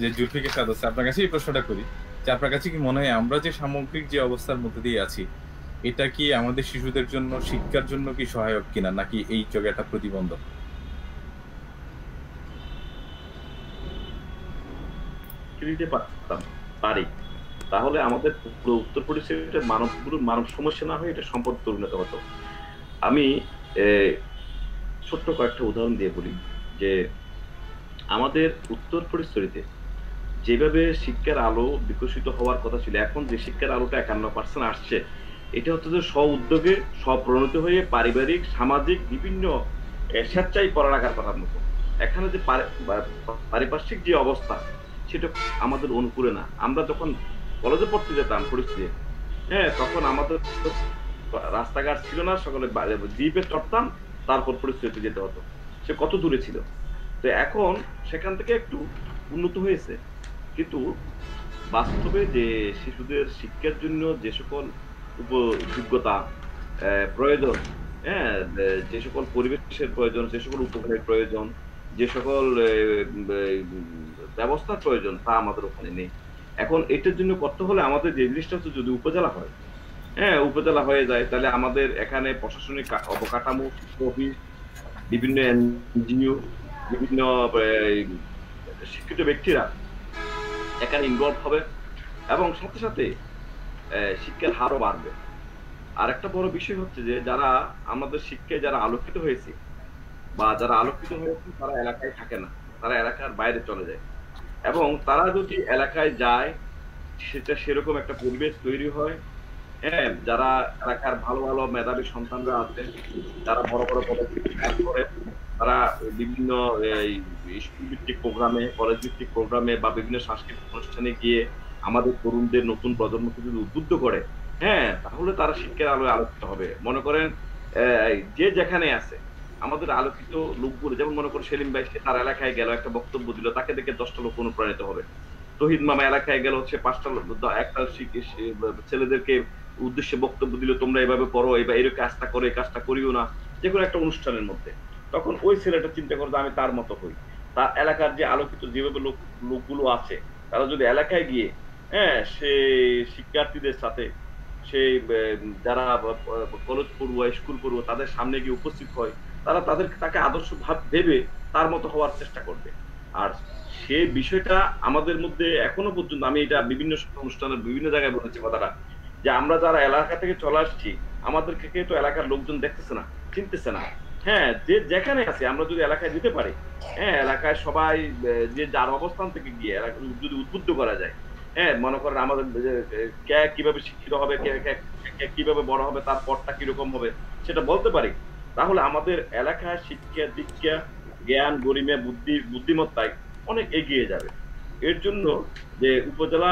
যে জুলফিকার সাদ আছে। আপনার কাছে এই প্রশ্নটা করি যে আপনার কাছে কি মনে হয় আমরা যে সামগ্রিক যে অবস্থার মধ্যে দিয়ে আছি, এটা কি আমাদের শিশুদের জন্য, শিক্ষার জন্য কি সহায়ক কিনা, নাকি এই জায়গাটা প্রতিবন্ধক? পারি, তাহলে আমাদের পুরো উত্তর পরিসরের মানব সমস্যা না হয় এটা সম্পদ পরিণত হতো। আমি ছোট্ট কয়েকটা উদাহরণ দিয়ে বলি যে আমাদের উত্তর পরিসরিতে যেভাবে শিক্ষার আলো বিকশিত হওয়ার কথা ছিল, এখন যে শিক্ষার আলোটা 51% আসছে, এটা হচ্ছে যে স্ব উদ্যোগে স্বপ্রণীত হয়ে পারিবারিক, সামাজিক বিভিন্ন স্বেচ্ছায় পড়ালেখার করার মতো। এখানে যে পারিপার্শ্বিক যে অবস্থা সেটা আমাদের অনুকূলে না। আমরা যখন কলেজে পড়তে যেতাম পরিস্থিতি, তখন আমাদের রাস্তাঘাট ছিল না, সকলে জিপে চড়তাম, তারপর পরিস্থিতিতে যেতে হতো। সে কত দূরে ছিল। তো এখন সেখান থেকে একটু উন্নত হয়েছে, কিন্তু বাস্তবে যে শিশুদের শিক্ষার জন্য যে সকল উপযোগ্যতা প্রয়োজন, যে সকল পরিবেশের প্রয়োজন, যে সকল উপকারের প্রয়োজন, যে সকল ব্যবস্থার প্রয়োজন, তা আমাদের ওখানে নেই। এখন এটার জন্য করতে হলে আমাদের যে জিনিসটা হচ্ছে, যদি উপজেলা হয়, উপজেলা হয়ে যায়, তাহলে আমাদের এখানে প্রশাসনিক অবকাঠামো, অফিস, বিভিন্ন এনজিও, বিভিন্ন শিক্ষিত ব্যক্তিরা এখানে ইনভলভ হবে এবং সাথে সাথে শিক্ষার হারও বাড়বে। আর একটা বড় বিষয় হচ্ছে যে যারা আমাদের শিক্ষায় যারা আলোকিত হয়েছে বা যারা আলোকিত হয়েছে তারা এলাকায় থাকে না, তারা এলাকার বাইরে চলে যায়। এবং তারা যদি এলাকায় যায়, সেটা সেরকম একটা পরিবেশ তৈরি হয়, যারা এলাকার ভালো ভালো মেধাবী সন্তানরা আছে, যারা বড় বড় পদক্ষেপ করে, তারা বিভিন্ন স্কুল ভিত্তিক প্রোগ্রামে, কলেজ ভিত্তিক প্রোগ্রামে বা বিভিন্ন সাংস্কৃতিক অনুষ্ঠানে গিয়ে আমাদের তরুণদের, নতুন প্রজন্মকে যদি উদ্বুদ্ধ করে, তাহলে তারা শিক্ষার আলোয় আলোকিত হবে। মনে করেন যে যেখানে আছে আমাদের আলোকিত লোকগুলো, যেমন মনে করেন সেলিম ভাই, সে তার এলাকায় গেল, একটা বক্তব্য দিল, তাকে দেখে 10টা লোক অনুপ্রাণিত হবে। তহিদ মামা এলাকায় গেল, সে 5টা ছেলেদেরকে উদ্দেশ্যে বক্তব্য দিল, তোমরা এভাবে পড়ো, এবার এরকম কাজটা করো, এই কাজটা করিও না, যে কোনো একটা অনুষ্ঠানের মধ্যে। তখন ওই ছেলেটা চিন্তা করবে আমি তার মতো হই। তার এলাকার যে আলোকিত যেভাবে লোকগুলো আছে, তারা যদি এলাকায় গিয়ে সে শিক্ষার্থীদের সাথে, সেই যারা কলেজ পড়ুয়া, স্কুল পড়ুয়া, তাদের সামনে গিয়ে উপস্থিত হয়, তারা তাকে আদর্শ ভাব ভেবে তার মতো হওয়ার চেষ্টা করবে। আর সেই বিষয়টা আমাদের মধ্যে এখনো পর্যন্ত, আমি এটা বিভিন্ন অনুষ্ঠানের বিভিন্ন জায়গায় বলেছি কথাটা, যে আমরা যারা এলাকা থেকে চলে আসছি, আমাদেরকে তো এলাকার লোকজন দেখতেছে না, চিনতেছে না। যে যেখানে আছে আমরা যদি এলাকায় দিতে পারি, এলাকায় সবাই যে যার অবস্থান থেকে গিয়ে যদি উদ্বুদ্ধ করা যায়, মনে করেন আমাদের কে কিভাবে শিক্ষিত হবে, কে কিভাবে বড় হবে, তার পথটা কিরকম হবে, সেটা বলতে পারি, তাহলে আমাদের এলাকায় শিক্ষা, দীক্ষা, জ্ঞান, গরিমা, বুদ্ধিমত্তায় অনেক এগিয়ে যাবে। এর জন্য যে উপজেলা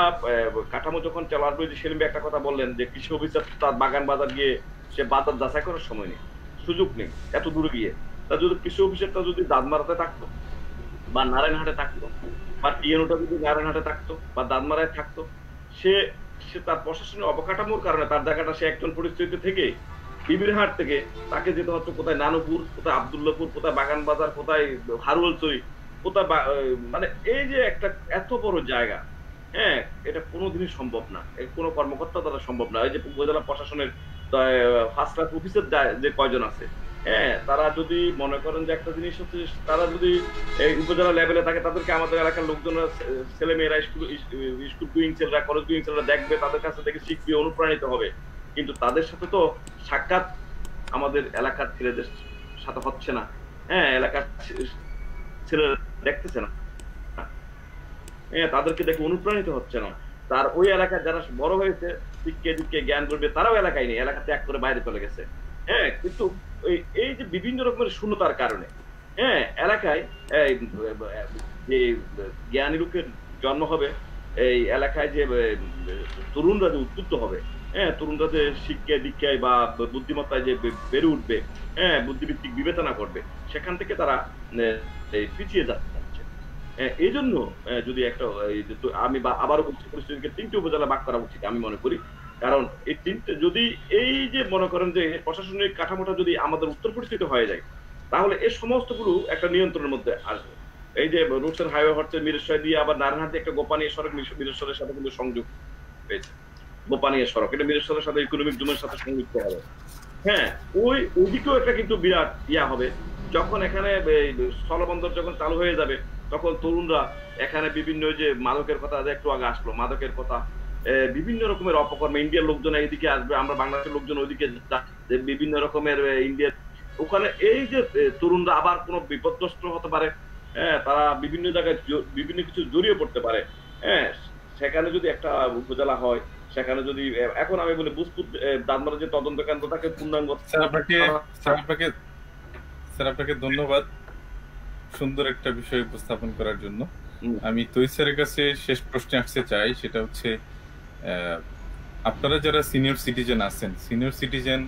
কাঠামো যখন চালার পরে, সেলিম ভাই একটা কথা বললেন যে কৃষি অফিসার তার বাগান বাজার গিয়ে সে বাজার যাচাই করার সময় নেই, সুযোগ নেই এত দূরে গিয়ে। তা যদি কৃষি অফিসারটা যদি দাঁতমারাতে থাকতো বা নারায়ণহাটে থাকতো বা টিএনওটা যদি নারায়ণহাটে থাকতো বা দাঁতমারায় থাকতো, সে সে তার প্রশাসনিক অবকাঠামোর কারণে তার জায়গাটা সে একজন পরিস্থিতি থেকে বিবিরহাট থেকে তাকে যেতে হচ্ছে কোথায় নানুপুর, কোথায় আবদুল্লাপুর, কোথায় বাগান বাজার, কোথায় হারুয়ালচরি, কোথায় মানে এই যে একটা এত বড় জায়গা, হ্যাঁ, এটা কোনোদিনই সম্ভব না, কোনো কর্মকর্তা দ্বারা সম্ভব না। এই যে উপজেলা প্রশাসনের ফার্স্ট ক্লাস অফিসার যে কয়জন আছে, হ্যাঁ, তারা যদি মনে করেন যে একটা জিনিস হচ্ছে, তারা যদি এই উপজেলা লেভেলে থাকে, তাদেরকে আমাদের এলাকার লোকজনরা, ছেলে মেয়েরা, স্কুল গোয়িং ছেলেরা, কলেজ গোয়িং ছেলেরা দেখবে, তাদের কাছে থেকে শিখবে, অনুপ্রাণিত হবে। কিন্তু তাদের সাথে তো সাক্ষাৎ আমাদের এলাকার ছেলেদের সাথে হচ্ছে না, হ্যাঁ, এলাকার ছেলেরা দেখতেছে না, হ্যাঁ, তাদেরকে দেখে অনুপ্রাণিত হচ্ছে না। তার ওই এলাকায় যারা বড় হয়েছে, শিক্ষে দিককে জ্ঞান করবে, তারাও এলাকায় নেই, এলাকা ত্যাগ করে বাইরে চলে গেছে। হ্যাঁ, কিন্তু এই যে বিভিন্ন রকমের শূন্যতার কারণে, হ্যাঁ, এলাকায় যে জ্ঞানী লোকের জন্ম হবে, এই এলাকায় যে তরুণরা যে উদ্বুদ্ধ হবে, হ্যাঁ, তরুণরা যে শিক্ষা দীক্ষায় বা বুদ্ধিমত্তায় যে বেড়ে উঠবে, হ্যাঁ, বুদ্ধিভিত্তিক বিবেচনা করবে, সেখান থেকে তারা পিছিয়ে যাচ্ছে। এই জন্য যদি একটা আমি আবারও বলছি, পরিস্থিতিকে 3টে উপজেলা ভাগ করা উচিত আমি মনে করি। কারণ এই 3টে যদি এই যে মনে করেন যে প্রশাসনিক কাঠামোটা যদি আমাদের উত্তর পরিস্থিতি হয়ে যায়, তাহলে এই সমস্তগুলো একটা নিয়ন্ত্রণের মধ্যে আসবে। এই যে রুটস এন্ড হাইওয়ে হচ্ছে মিরেশ্বর দিয়ে আবার নারায়ণহাটে একটা গোপানীয় সড়ক, মিরেশ্বরের সাথে কিন্তু সংযোগ পেয়েছে। গোপানীয় সড়ক এটা মিরেশ্বরের সাথে ইকোনমিক জোনের সাথে সংযুক্ত হবে। হ্যাঁ, ওইদিকেও একটা কিন্তু বিরাট ইয়া হবে। যখন এখানে স্থলবন্দর যখন চালু হয়ে যাবে, তখন তরুণরা এখানে বিভিন্ন যে মাদকের কথা একটু আগে আসলো, মাদকের কথা, বিভিন্ন রকমের অপকর্ম, ইন্ডিয়ার লোকজন এইদিকে আসবে, আমরা বাংলাদেশের লোকজন ওইদিকে বিভিন্ন রকমের ইন্ডিয়ার ওখানে, এই যে তরুণরা আবার কোনো বিপদগ্রস্ত হতে পারে, হ্যাঁ, তারা বিভিন্ন জায়গায় বিভিন্ন কিছু জড়িয়ে পড়তে পারে। হ্যাঁ, সেখানে যদি একটা উপজেলা হয়, সেখানে যদি এখন আমি বলি বুঝপুর দাঁতমারা যে তদন্ত কেন্দ্র তাকে পূর্ণাঙ্গ। স্যার আপনাকে ধন্যবাদ সুন্দর একটা বিষয় উপস্থাপন করার জন্য। আমি তৈসের কাছে শেষ প্রশ্নে আসতে চাই, সেটা হচ্ছে আপনারা যারা সিনিয়র সিটিজেন আছেন, সিনিয়র সিটিজেন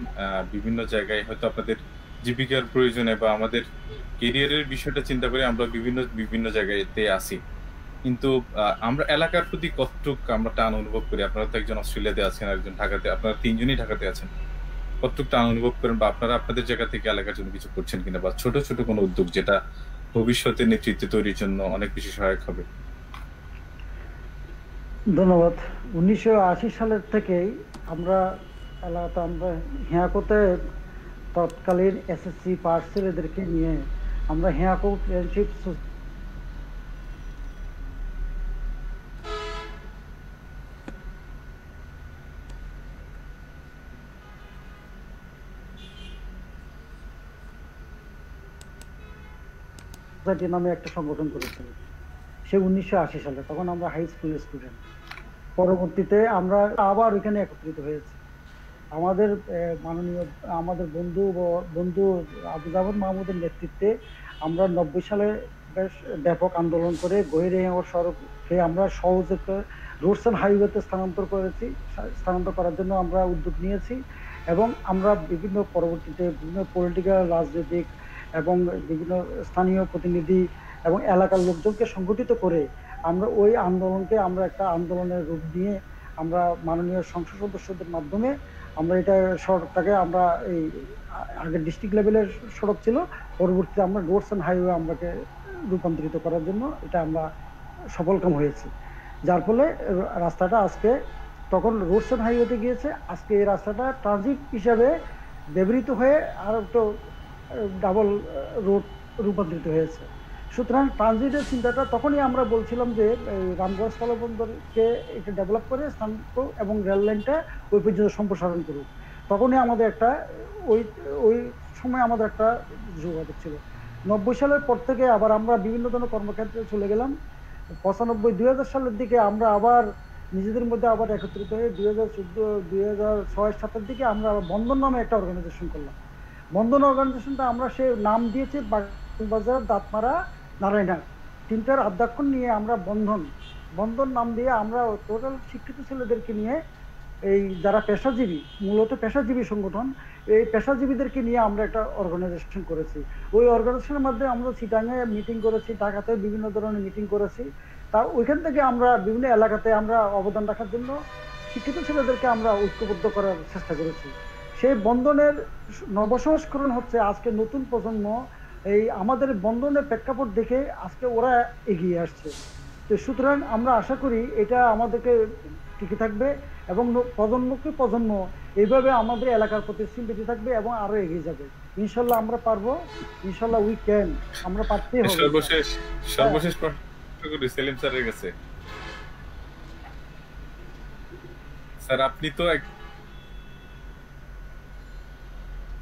বিভিন্ন জায়গায় হয়তো আপনাদের জীবিকার প্রয়োজনে বা আমাদের কেরিয়ারের বিষয়টা চিন্তা করে আমরা বিভিন্ন জায়গাতে আসি, কিন্তু আমরা এলাকার প্রতি কতটুক আমরা টান অনুভব করি। আপনারা তো একজন অস্ট্রেলিয়াতে আছেন, একজন ঢাকাতে, আপনারা 3জনই ঢাকাতে আছেন, কতটুক টান অনুভব করেন বা আপনারা আপনাদের জায়গা থেকে এলাকার জন্য কিছু করছেন কিনা, বা ছোট ছোট কোনো উদ্যোগ যেটা ভবিষ্যতে নেতৃত্ব তৈরির জন্য অনেক বেশি সহায়ক হবে? ধন্যবাদ। 1980 সালের থেকেই আমরা এলাকাতে, আমরা হিয়াকোতে তৎকালীন এসএসসি পাস ছেলেদেরকে নিয়ে আমরা হিয়াকো ফ্রেন্ডশিপ সোসাইটি নামে একটা সংগঠন করেছিল, সে 1980 সালে, তখন আমরা হাই স্কুলের স্টুডেন্ট। পরবর্তীতে আমরা আবার ওইখানে একত্রিত হয়েছি। আমাদের মাননীয় আমাদের বন্ধু আবু জাভর মাহমুদের নেতৃত্বে আমরা 90 সালে বেশ ব্যাপক আন্দোলন করে গহিরহিয়ার সড়ককে আমরা সহজে রোডস অ্যান্ড হাইওয়েতে স্থানান্তর করার জন্য আমরা উদ্যোগ নিয়েছি। এবং আমরা পরবর্তীতে বিভিন্ন পলিটিক্যাল, রাজনৈতিক এবং বিভিন্ন স্থানীয় প্রতিনিধি এবং এলাকার লোকজনকে সংগঠিত করে আমরা ওই আন্দোলনকে আমরা একটা আন্দোলনের রূপ দিয়ে আমরা মাননীয় সংসদ সদস্যদের মাধ্যমে আমরা এটা সড়কটাকে আমরা এই আগে ডিস্ট্রিক্ট লেভেলের সড়ক ছিল, পরবর্তীতে আমরা রোডস অ্যান্ড হাইওয়ে আমরাকে রূপান্তরিত করার জন্য এটা আমরা সফলকাম হয়েছি। যার ফলে রাস্তাটা আজকে, তখন রোডস অ্যান্ড হাইওয়েতে গিয়েছে, আজকে এই রাস্তাটা ট্রানজিট হিসাবে ব্যবহৃত হয়ে আর একটু ডাবল রোড রূপান্তরিত হয়েছে। সুতরাং ট্রানজিটের চিন্তাটা তখনই আমরা বলছিলাম যে রামগঞ্জ স্থলবন্দরকে এটা ডেভেলপ করে স্থানান্তর এবং রেল লাইনটা ওই পর্যন্ত সম্প্রসারণ করুক। তখনই আমাদের একটা ওই সময় আমাদের একটা যোগাযোগ ছিল। 90 সালের পর থেকে আবার আমরা বিভিন্ন ধরনের কর্মক্ষেত্রে চলে গেলাম। 95-2000 সালের দিকে আমরা আবার নিজেদের মধ্যে আবার একত্রিত হয়ে 2014-2006-2007 দিকে আমরা বন্ধন নামে একটা অর্গানাইজেশন করলাম। বন্ধন অর্গানাইজেশনটা আমরা সে নাম দিয়েছি বাজার, দাঁতমারা, নারায়ণহাট, 3টার আদ্যাক্ষর নিয়ে আমরা বন্ধন নাম দিয়ে আমরা টোটাল শিক্ষিত ছেলেদেরকে নিয়ে এই যারা পেশাজীবী, মূলত পেশাজীবী সংগঠন, এই পেশাজীবীদেরকে নিয়ে আমরা একটা অর্গানাইজেশন করেছি। ওই অর্গানাইজেশনের মধ্যে আমরা চিটাঙে মিটিং করেছি, ঢাকাতে বিভিন্ন ধরনের মিটিং করেছি। তা ওইখান থেকে আমরা বিভিন্ন এলাকাতে আমরা অবদান রাখার জন্য শিক্ষিত ছেলেদেরকে আমরা ঐক্যবদ্ধ করার চেষ্টা করেছি। সেই বন্ধনের নবসংস্করণ হচ্ছে আজকে নতুন প্রজন্ম, এই আমাদের বন্ধনের প্রেক্ষাপট দেখে আজকে ওরা এগিয়ে আসছে। তো সুতরাং আমরা আশা করি এটা আমাদেরকে টিকে থাকবে এবং প্রজন্মকে প্রজন্ম এইভাবে আমাদের এলাকার প্রতি সিম্পেথি থাকবে এবং আরো এগিয়ে যাবে। ইনশাল্লাহ আমরা পারবো, ইনশাল্লাহ উই ক্যান, আমরা পারতেই হবে। সর্বশেষ প্রশ্ন করি সেলিম স্যারের কাছে। স্যার আপনি তো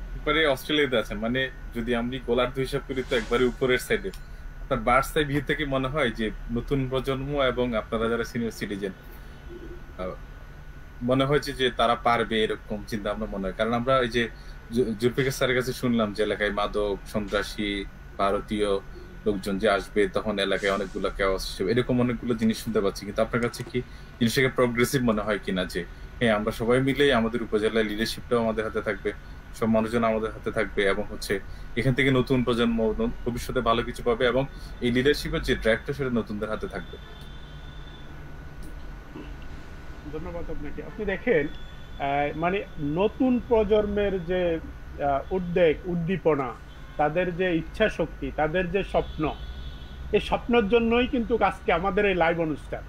একবারে অস্ট্রেলিয়াতে আছেন, মানে যদি আমি গোলার্ধ হিসাব করি তো একবারে উপরের সাইডে। আপনার বার্সায় ভিউ থেকে মনে হয় যে নতুন প্রজন্ম এবং আপনারা যারা সিনিয়র সিটিজেন মনে হয়েছে যে তারা পারবে, এরকম চিন্তা আমরা মনে হয়? কারণ আমরা এই যে জুলফিকার স্যারের কাছে শুনলাম যে এলাকায় মাদক, সন্ত্রাসী, ভারতীয় লোকজন যে আসবে, তখন এলাকায় অনেকগুলো কেওয়াস, এরকম অনেকগুলো জিনিস শুনতে পাচ্ছি। কিন্তু আপনার কাছে কি জিনিসটাকে প্রগ্রেসিভ মনে হয় কিনা, যে হ্যাঁ আমরা সবাই মিলে আমাদের উপজেলায় লিডারশিপটাও আমাদের হাতে থাকবে, সব মানুষজন আমাদের হাতে থাকবে, এবং হচ্ছে এখান থেকে নতুন প্রজন্ম ভবিষ্যতে ভালো কিছু পাবে, এবং এই লিডারশিপের যে ড্র্যাগটা সেটা নতুনদের হাতে থাকবে? ধন্যবাদ আপনাকে। আপনি দেখেন মানে নতুন প্রজন্মের যে উদ্বেগ, উদ্দীপনা, তাদের যে ইচ্ছা শক্তি, তাদের যে স্বপ্ন, এই স্বপ্নের জন্যই কিন্তু আজকে আমাদের এই লাইভ অনুষ্ঠান।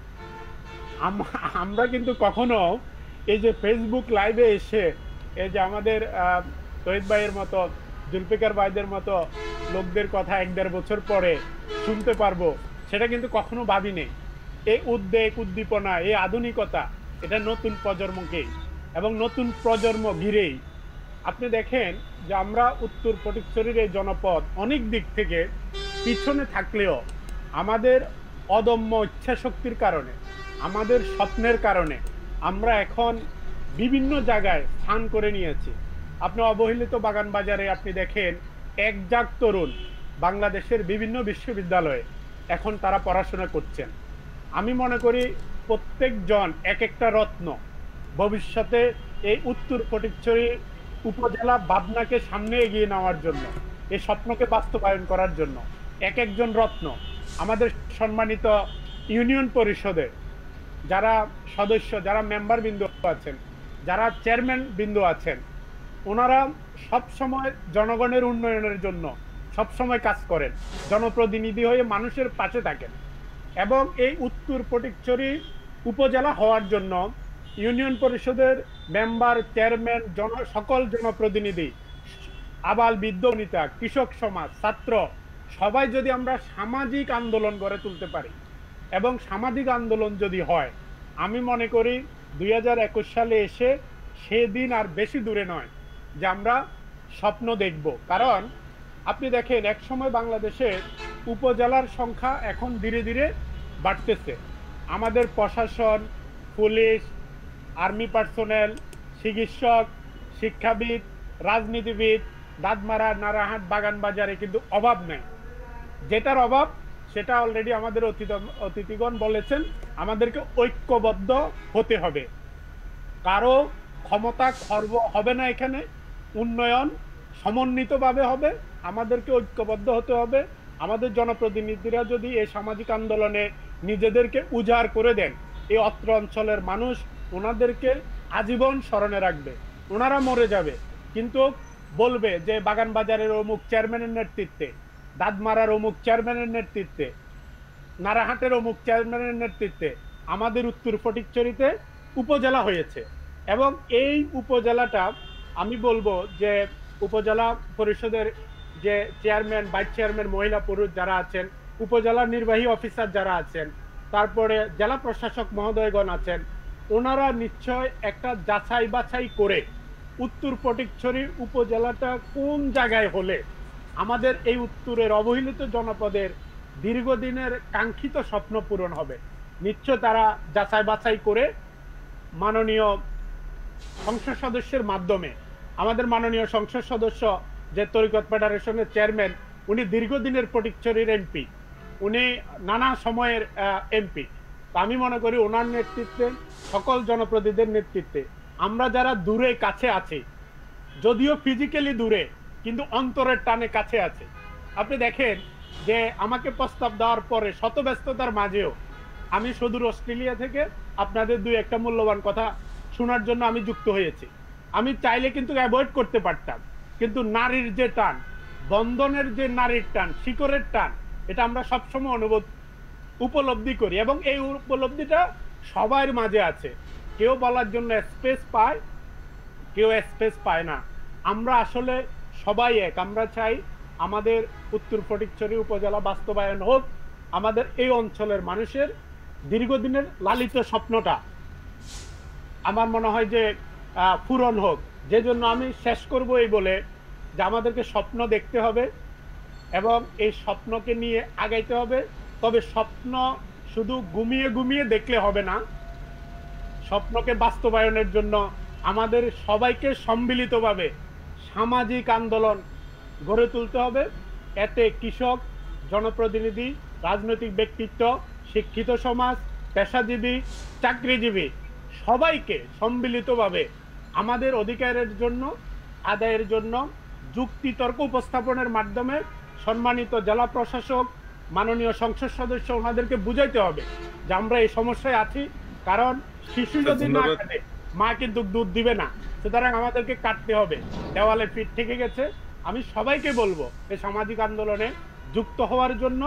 আমরা কিন্তু কখনো এই যে ফেসবুক লাইভে এসে এই যে আমাদের তহিদ ভাইয়ের মতো, জুলফিকার ভাইদের মতো লোকদের কথা 1-1.5 বছর পরে শুনতে পারবো, সেটা কিন্তু কখনো ভাবিনি। এই উদ্বেগ, উদ্দীপনা, এই আধুনিকতা, এটা নতুন প্রজন্মকেই এবং নতুন প্রজন্ম ঘিরেই। আপনি দেখেন যে আমরা উত্তর ফটিকছড়ির এই জনপদ অনেক দিক থেকে পিছনে থাকলেও আমাদের অদম্য ইচ্ছা শক্তির কারণে, আমাদের স্বপ্নের কারণে আমরা এখন বিভিন্ন জায়গায় স্থান করে নিয়েছি। আপনি অবহেলিত বাগান বাজারে আপনি দেখেন একজাক তরুণ বাংলাদেশের বিভিন্ন বিশ্ববিদ্যালয়ে এখন তারা পড়াশোনা করছেন। আমি মনে করি প্রত্যেকজন এক একটা রত্ন ভবিষ্যতে এই উত্তর ফটিকছড়ি উপজেলা ভাবনাকে সামনে এগিয়ে নেওয়ার জন্য, এই স্বপ্নকে বাস্তবায়ন করার জন্য এক একজন রত্ন। আমাদের সম্মানিত ইউনিয়ন পরিষদের যারা সদস্য, যারা মেম্বার বিন্দু আছেন, যারা চেয়ারম্যান বিন্দু আছেন, ওনারা সব সময় জনগণের উন্নয়নের জন্য সব সময় কাজ করেন, জনপ্রতিনিধি হয়ে মানুষের পাশে থাকেন। এবং এই উত্তর ফটিকছড়ি উপজেলা হওয়ার জন্য ইউনিয়ন পরিষদের মেম্বার, চেয়ারম্যান, সকল জনপ্রতিনিধি, আবাল বৃদ্ধ বনিতা, কৃষক সমাজ, ছাত্র, সবাই যদি আমরা সামাজিক আন্দোলন গড়ে তুলতে পারি এবং সামাজিক আন্দোলন যদি হয়, আমি মনে করি 2021 সালে এসে সেদিন আর বেশি দূরে নয় যে আমরা স্বপ্ন দেখব। কারণ আপনি দেখেন এক সময় বাংলাদেশের উপজেলার সংখ্যা এখন ধীরে ধীরে বাড়তেছে। আমাদের প্রশাসন, পুলিশ, আর্মি পার্সোনেল, চিকিৎসক, শিক্ষাবিদ, রাজনীতিবিদ, দাঁতমারা, নারাহাট, বাগান বাজারে কিন্তু অভাব নেই। যেটার অভাব সেটা অলরেডি আমাদের অতিথিগণ বলেছেন, আমাদেরকে ঐক্যবদ্ধ হতে হবে। কারো ক্ষমতা খর্ব হবে না, এখানে উন্নয়ন সমন্বিতভাবে হবে। আমাদেরকে ঐক্যবদ্ধ হতে হবে। আমাদের জনপ্রতিনিধিরা যদি এই সামাজিক আন্দোলনে নিজেদেরকে উজাড় করে দেন, এই অত্র অঞ্চলের মানুষ ওনাদেরকে আজীবন স্মরণে রাখবে। ওনারা মরে যাবে কিন্তু বলবে যে বাগান বাজারের অমুক চেয়ারম্যানের নেতৃত্বে, দাঁতমারার অমুক চেয়ারম্যানের নেতৃত্বে, নারাহাটের অমুক চেয়ারম্যানের নেতৃত্বে আমাদের উত্তর ফটিকছড়িতে উপজেলা হয়েছে। এবং এই উপজেলাটা আমি বলবো যে উপজেলা পরিষদের যে চেয়ারম্যান, ভাইস চেয়ারম্যান, মহিলা পুরুষ যারা আছেন, উপজেলা নির্বাহী অফিসার যারা আছেন, তারপরে জেলা প্রশাসক মহোদয়গণ আছেন, ওনারা নিশ্চয় একটা যাচাই বাছাই করে উত্তর ফটিকছড়ি উপজেলাটা কোন জায়গায় হলে আমাদের এই উত্তরের অবহেলিত জনপদের দীর্ঘদিনের কাঙ্ক্ষিত স্বপ্ন পূরণ হবে, নিশ্চয় তারা যাচাই বাছাই করে মাননীয় সংসদ সদস্যের মাধ্যমে, আমাদের মাননীয় সংসদ সদস্য যে তরিকত ফেডারেশনের চেয়ারম্যান, উনি দীর্ঘদিনের ফটিকছড়ির এমপি, উনি নানা সময়ের এমপি। আমি মনে করি ওনার নেতৃত্বে, সকল জনপ্রতিনিধিদের নেতৃত্বে আমরা যারা দূরে কাছে আছি, যদিও ফিজিক্যালি দূরে কিন্তু অন্তরের টানে কাছে আছে। আপনি দেখেন যে আমাকে প্রস্তাব দেওয়ার পরে শত ব্যস্ততার মাঝেও আমি সুদূর অস্ট্রেলিয়া থেকে আপনাদের দুই একটা মূল্যবান কথা শোনার জন্য আমি যুক্ত হয়েছি। আমি চাইলে কিন্তু অ্যাভয়েড করতে পারতাম, কিন্তু নারীর যে টান, বন্ধনের যে নারীর টান, শিকড়ের টান, এটা আমরা সবসময় উপলব্ধি করি এবং এই উপলব্ধিটা সবার মাঝে আছে। কেউ বলার জন্য স্পেস পায়, কেউ স্পেস পায় না। আমরা আসলে সবাই এক। আমরা চাই আমাদের উত্তর ফটিকছড়ি উপজেলা বাস্তবায়ন হোক, আমাদের এই অঞ্চলের মানুষের দীর্ঘদিনের লালিত স্বপ্নটা আমার মনে হয় যে পূরণ হোক। যে জন্য আমি শেষ করব এই বলে যে আমাদেরকে স্বপ্ন দেখতে হবে এবং এই স্বপ্নকে নিয়ে আগাইতে হবে। তবে স্বপ্ন শুধু ঘুমিয়ে ঘুমিয়ে দেখলে হবে না, স্বপ্নকে বাস্তবায়নের জন্য আমাদের সবাইকে সম্মিলিতভাবে সামাজিক আন্দোলন গড়ে তুলতে হবে। এতে কৃষক, জনপ্রতিনিধি, রাজনৈতিক ব্যক্তিত্ব, শিক্ষিত সমাজ, পেশাজীবী, চাকরিজীবী সবাইকে সম্মিলিতভাবে আমাদের অধিকারের জন্য আদায়ের জন্য যুক্তিতর্ক উপস্থাপনের মাধ্যমে সম্মানিত জেলা প্রশাসক, মাননীয় সংসদ সদস্য ওনাদেরকে বুঝাইতে হবে যে আমরা এই সমস্যায় আছি। কারণ শিশু যদি না কাটে মা কিন্তু দুধ দিবে না, সুতরাং আমাদেরকে কাটতে হবে। দেওয়ালে পিঠ থেকে গেছে। আমি সবাইকে বলবো এই সামাজিক আন্দোলনে যুক্ত হওয়ার জন্য।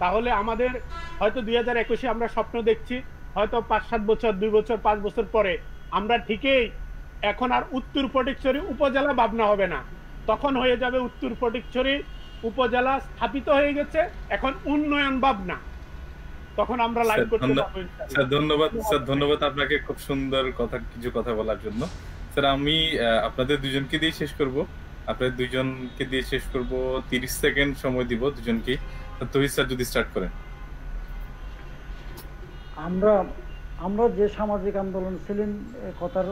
তাহলে আমাদের হয়তো 2021-এ আমরা স্বপ্ন দেখছি, হয়তো 5-7 বছর, 2 বছর, 5 বছর পরে আমরা ঠিকই এখন আর উত্তর ফটিকছড়ি উপজেলা ভাবনা হবে না, তখন হয়ে যাবে উত্তর ফটিকছড়ি উপজেলা স্থাপিত হয়ে গেছে, এখন উন্নয়ন ভাবনা। তখন আমরা লাইভ করতে পারবো। স্যার ধন্যবাদ, স্যার ধন্যবাদ আপনাকে খুব সুন্দর কিছু কথা বলার জন্য। স্যার আমি আপনাদের দুজনকে দিয়ে শেষ করব, 30 সেকেন্ড সময় দিব দুজনকে। তহিদ স্যার যদি স্টার্ট করেন। আমরা যে সামাজিক আন্দোলন ছিলেন, কথার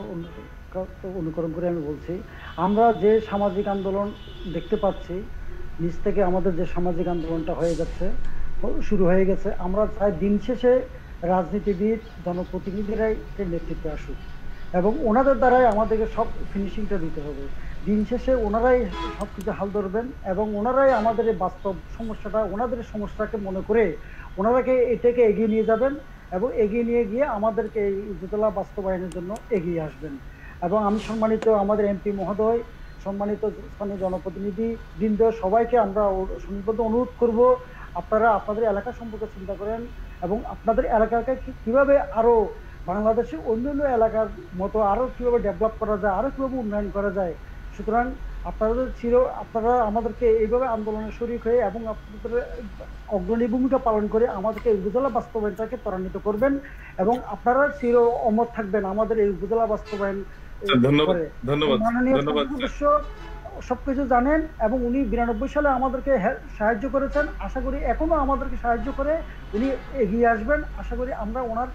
অনুকরণ করে আমি বলছি, আমরা যে সামাজিক আন্দোলন দেখতে পাচ্ছি, নিজ থেকে আমাদের যে সামাজিক আন্দোলনটা শুরু হয়ে গেছে, আমরা চাই দিন শেষে রাজনীতিবিদ, জনপ্রতিনিধিরাই নেতৃত্বে আসুক এবং ওনাদের দ্বারাই আমাদেরকে সব ফিনিশিংটা দিতে হবে। দিন শেষে ওনারাই সব কিছু হাল ধরবেন এবং ওনারাই আমাদের এই বাস্তব সমস্যাটা, ওনাদের সমস্যাকে মনে করে ওনারাকে এটাকে এগিয়ে নিয়ে যাবেন এবং এগিয়ে নিয়ে গিয়ে আমাদেরকে এই উপজেলা বাস্তবায়নের জন্য এগিয়ে আসবেন। এবং আমি সম্মানিত আমাদের এমপি মহোদয়, সম্মানিত স্থানীয় জনপ্রতিনিধি বৃন্দ, সবাইকে আমরা সুনিবদ্ধ অনুরোধ করব, আপনারা আপনাদের এলাকা সম্পর্কে চিন্তা করেন এবং আপনাদের এলাকাকে কিভাবে আরো বাংলাদেশের অন্যান্য এলাকার মতো আরো কিভাবে ডেভেলপ করা যায়, আরো কিভাবে উন্নয়ন করা যায়। সুতরাং আপনারা আমাদেরকে এইভাবে আন্দোলনে শরীক হয়ে এবং আপনাদের অগ্রণী ভূমিকা পালন করে আমাদেরকে এই উপজেলা বাস্তবায়নটাকে ত্বরান্বিত করবেন এবং আপনারা চির অমর থাকবেন আমাদের এই উপজেলা বাস্তবায়ন। মাননীয় সদস্য সবকিছু জানেন এবং উনি 92 সালে আমাদেরকে সাহায্য করেছেন। আশা করি এখনো আমাদেরকে সাহায্য করে উনি এগিয়ে আসবেন। আশা করি আমরা ওনার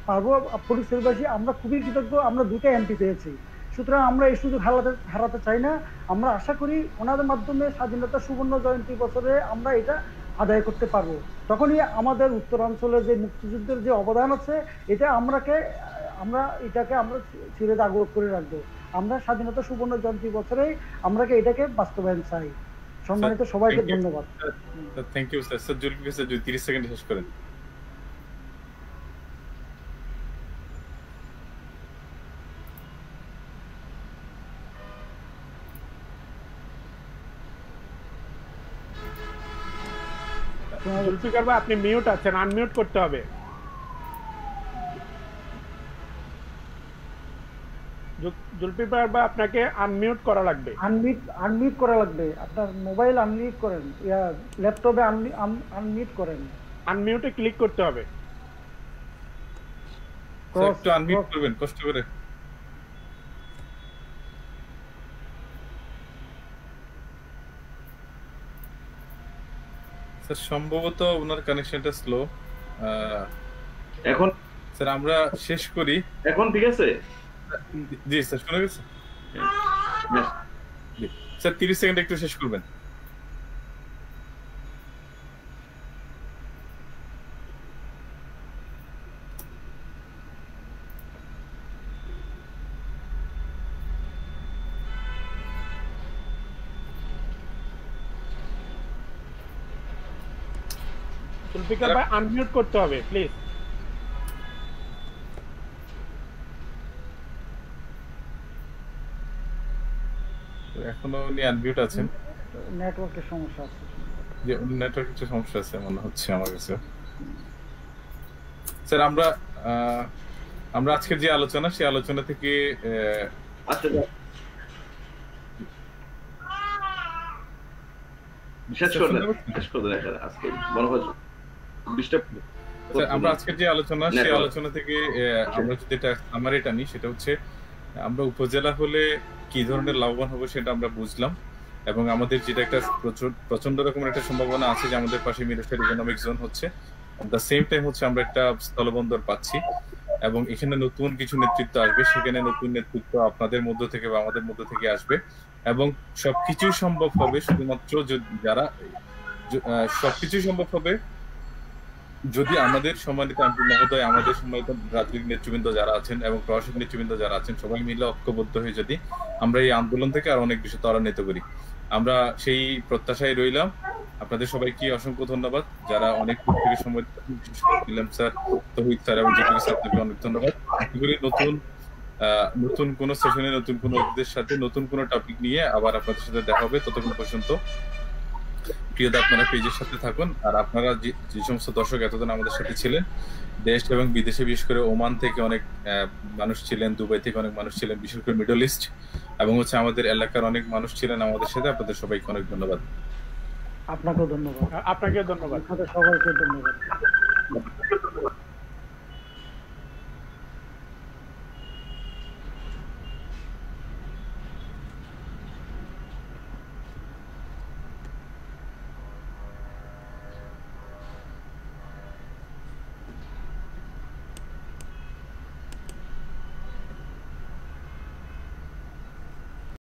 পারবো। ফটিকছড়িবাসী আমরা খুবই কৃতজ্ঞ, আমরা 2টা এমপি পেয়েছি। সুতরাং আমরা এই সুযোগ হারাতে চাই না। আমরা আশা করি ওনাদের মাধ্যমে স্বাধীনতা সুবর্ণ জয়ন্তী বছরে আমরা এটা আদায় করতে পারবো। তখনই আমাদের উত্তরাঞ্চলে যে মুক্তিযুদ্ধের যে অবদান আছে, আমরা এটাকে চিরে জাগ্রত করে রাখবো। আমরা স্বাধীনতা সুবর্ণ জয়ন্তী বছরে আমরা এটাকে বাস্তবায়ন চাই। সম্মানিত সবাইকে ধন্যবাদ। Thank you sir. Sir Zulfiqar sir 30 second শেষ করেন। জুলফিকার ভাই আপনি মিউট আছেন, আনমিউট করতে হবে। জুলফিকার ভাই আপনাকে আনমিউট করা লাগবে। আনমিউট করা লাগবে। আপনার মোবাইল আনমিউট করেন, ল্যাপটপে আনমিউট করেন। আনমিউটে ক্লিক করতে হবে। একটু আনমিউট করবেন কষ্ট করে। স্যার সম্ভবত ওনার কানেকশনটা স্লো। এখন স্যার আমরা শেষ করি। এখন ঠিক আছে? জি স্যার শোনা গেছে। স্যার 30 সেকেন্ড একটু শেষ করবেন। জুলফিকার ভাই আনমিউট করতে হবে প্লিজ। এখনো উনি আনমিউট আছেন, নেটওয়ার্কের সমস্যা আছে। যে নেটওয়ার্ক কিছু সমস্যা আছে মনে হচ্ছে আমার কাছে। স্যার আমরা আজকের যে আলোচনা, সেই আলোচনা থেকে আচ্ছা শেষ করে দেখেন আজকে মনে হয় আমরা আজকের যে আলোচনা, সেই আলোচনা থেকে আমরা যদি এটা সামারিটা নিই, সেটা হচ্ছে আমরা উপজেলা হলে কি ধরনের লাভবান হবো সেটা আমরা বুঝলাম, এবং আমাদের যেটা একটা প্রচন্ড রকমের একটা সম্ভাবনা আছে যে আমাদের পাশে মিরসরাই ইকোনমিক জোন হচ্ছে, দ্য সেম টাইম হচ্ছে আমরা একটা স্থলবন্দর পাচ্ছি, এবং এখানে নতুন কিছু নেতৃত্ব আসবে, সেখানে নতুন নেতৃত্ব আপনাদের মধ্য থেকে বা আমাদের মধ্য থেকে আসবে, এবং সবকিছু সম্ভব হবে শুধুমাত্র যারা সবকিছু সম্ভব হবে যদি আমাদের সম্মানিত এমপি মহোদয়, আমাদের সম্মানিত রাজনৈতিক নেতৃবৃন্দ যারা আছেন এবং প্রশাসনিক নেতৃবৃন্দ যারা আছেন, সবাই মিলে ঐক্যবদ্ধ হয়ে যদি আমরা এই আন্দোলন থেকে আরো অনেক বেশি ত্বরান্বিত করি, আমরা সেই প্রত্যাশায় রইলাম। আপনাদের সবাইকে অসংখ্য ধন্যবাদ, যারা অনেক থেকে সময় দিলেন, স্যার তৌহিদ স্যার এবং জিপি স্যার, আপনাকে অনেক ধন্যবাদ। নতুন কোন সেশনে নতুন কোন অতিথিদের সাথে নতুন কোন টপিক নিয়ে আবার আপনাদের সাথে দেখা হবে। ততক্ষণ পর্যন্ত প্রিয়দা, আপনারা পেজের সাথে থাকুন, আর আপনারা যে সমস্ত দর্শক এতদিন আমাদের সাথে ছিলেন, দেশ এবং বিদেশে, বিশেষ করে ওমান থেকে অনেক মানুষ ছিলেন, দুবাই থেকে অনেক মানুষ ছিলেন, বিশেষ করে মিডল ইস্ট এবং হচ্ছে আমাদের এলাকার অনেক মানুষ ছিলেন আমাদের সাথে, আপনাদের সবাইকে অনেক ধন্যবাদ। আপনাকেও ধন্যবাদ। আপনাকেও ধন্যবাদ। আপনাদের সবাইকে ধন্যবাদ।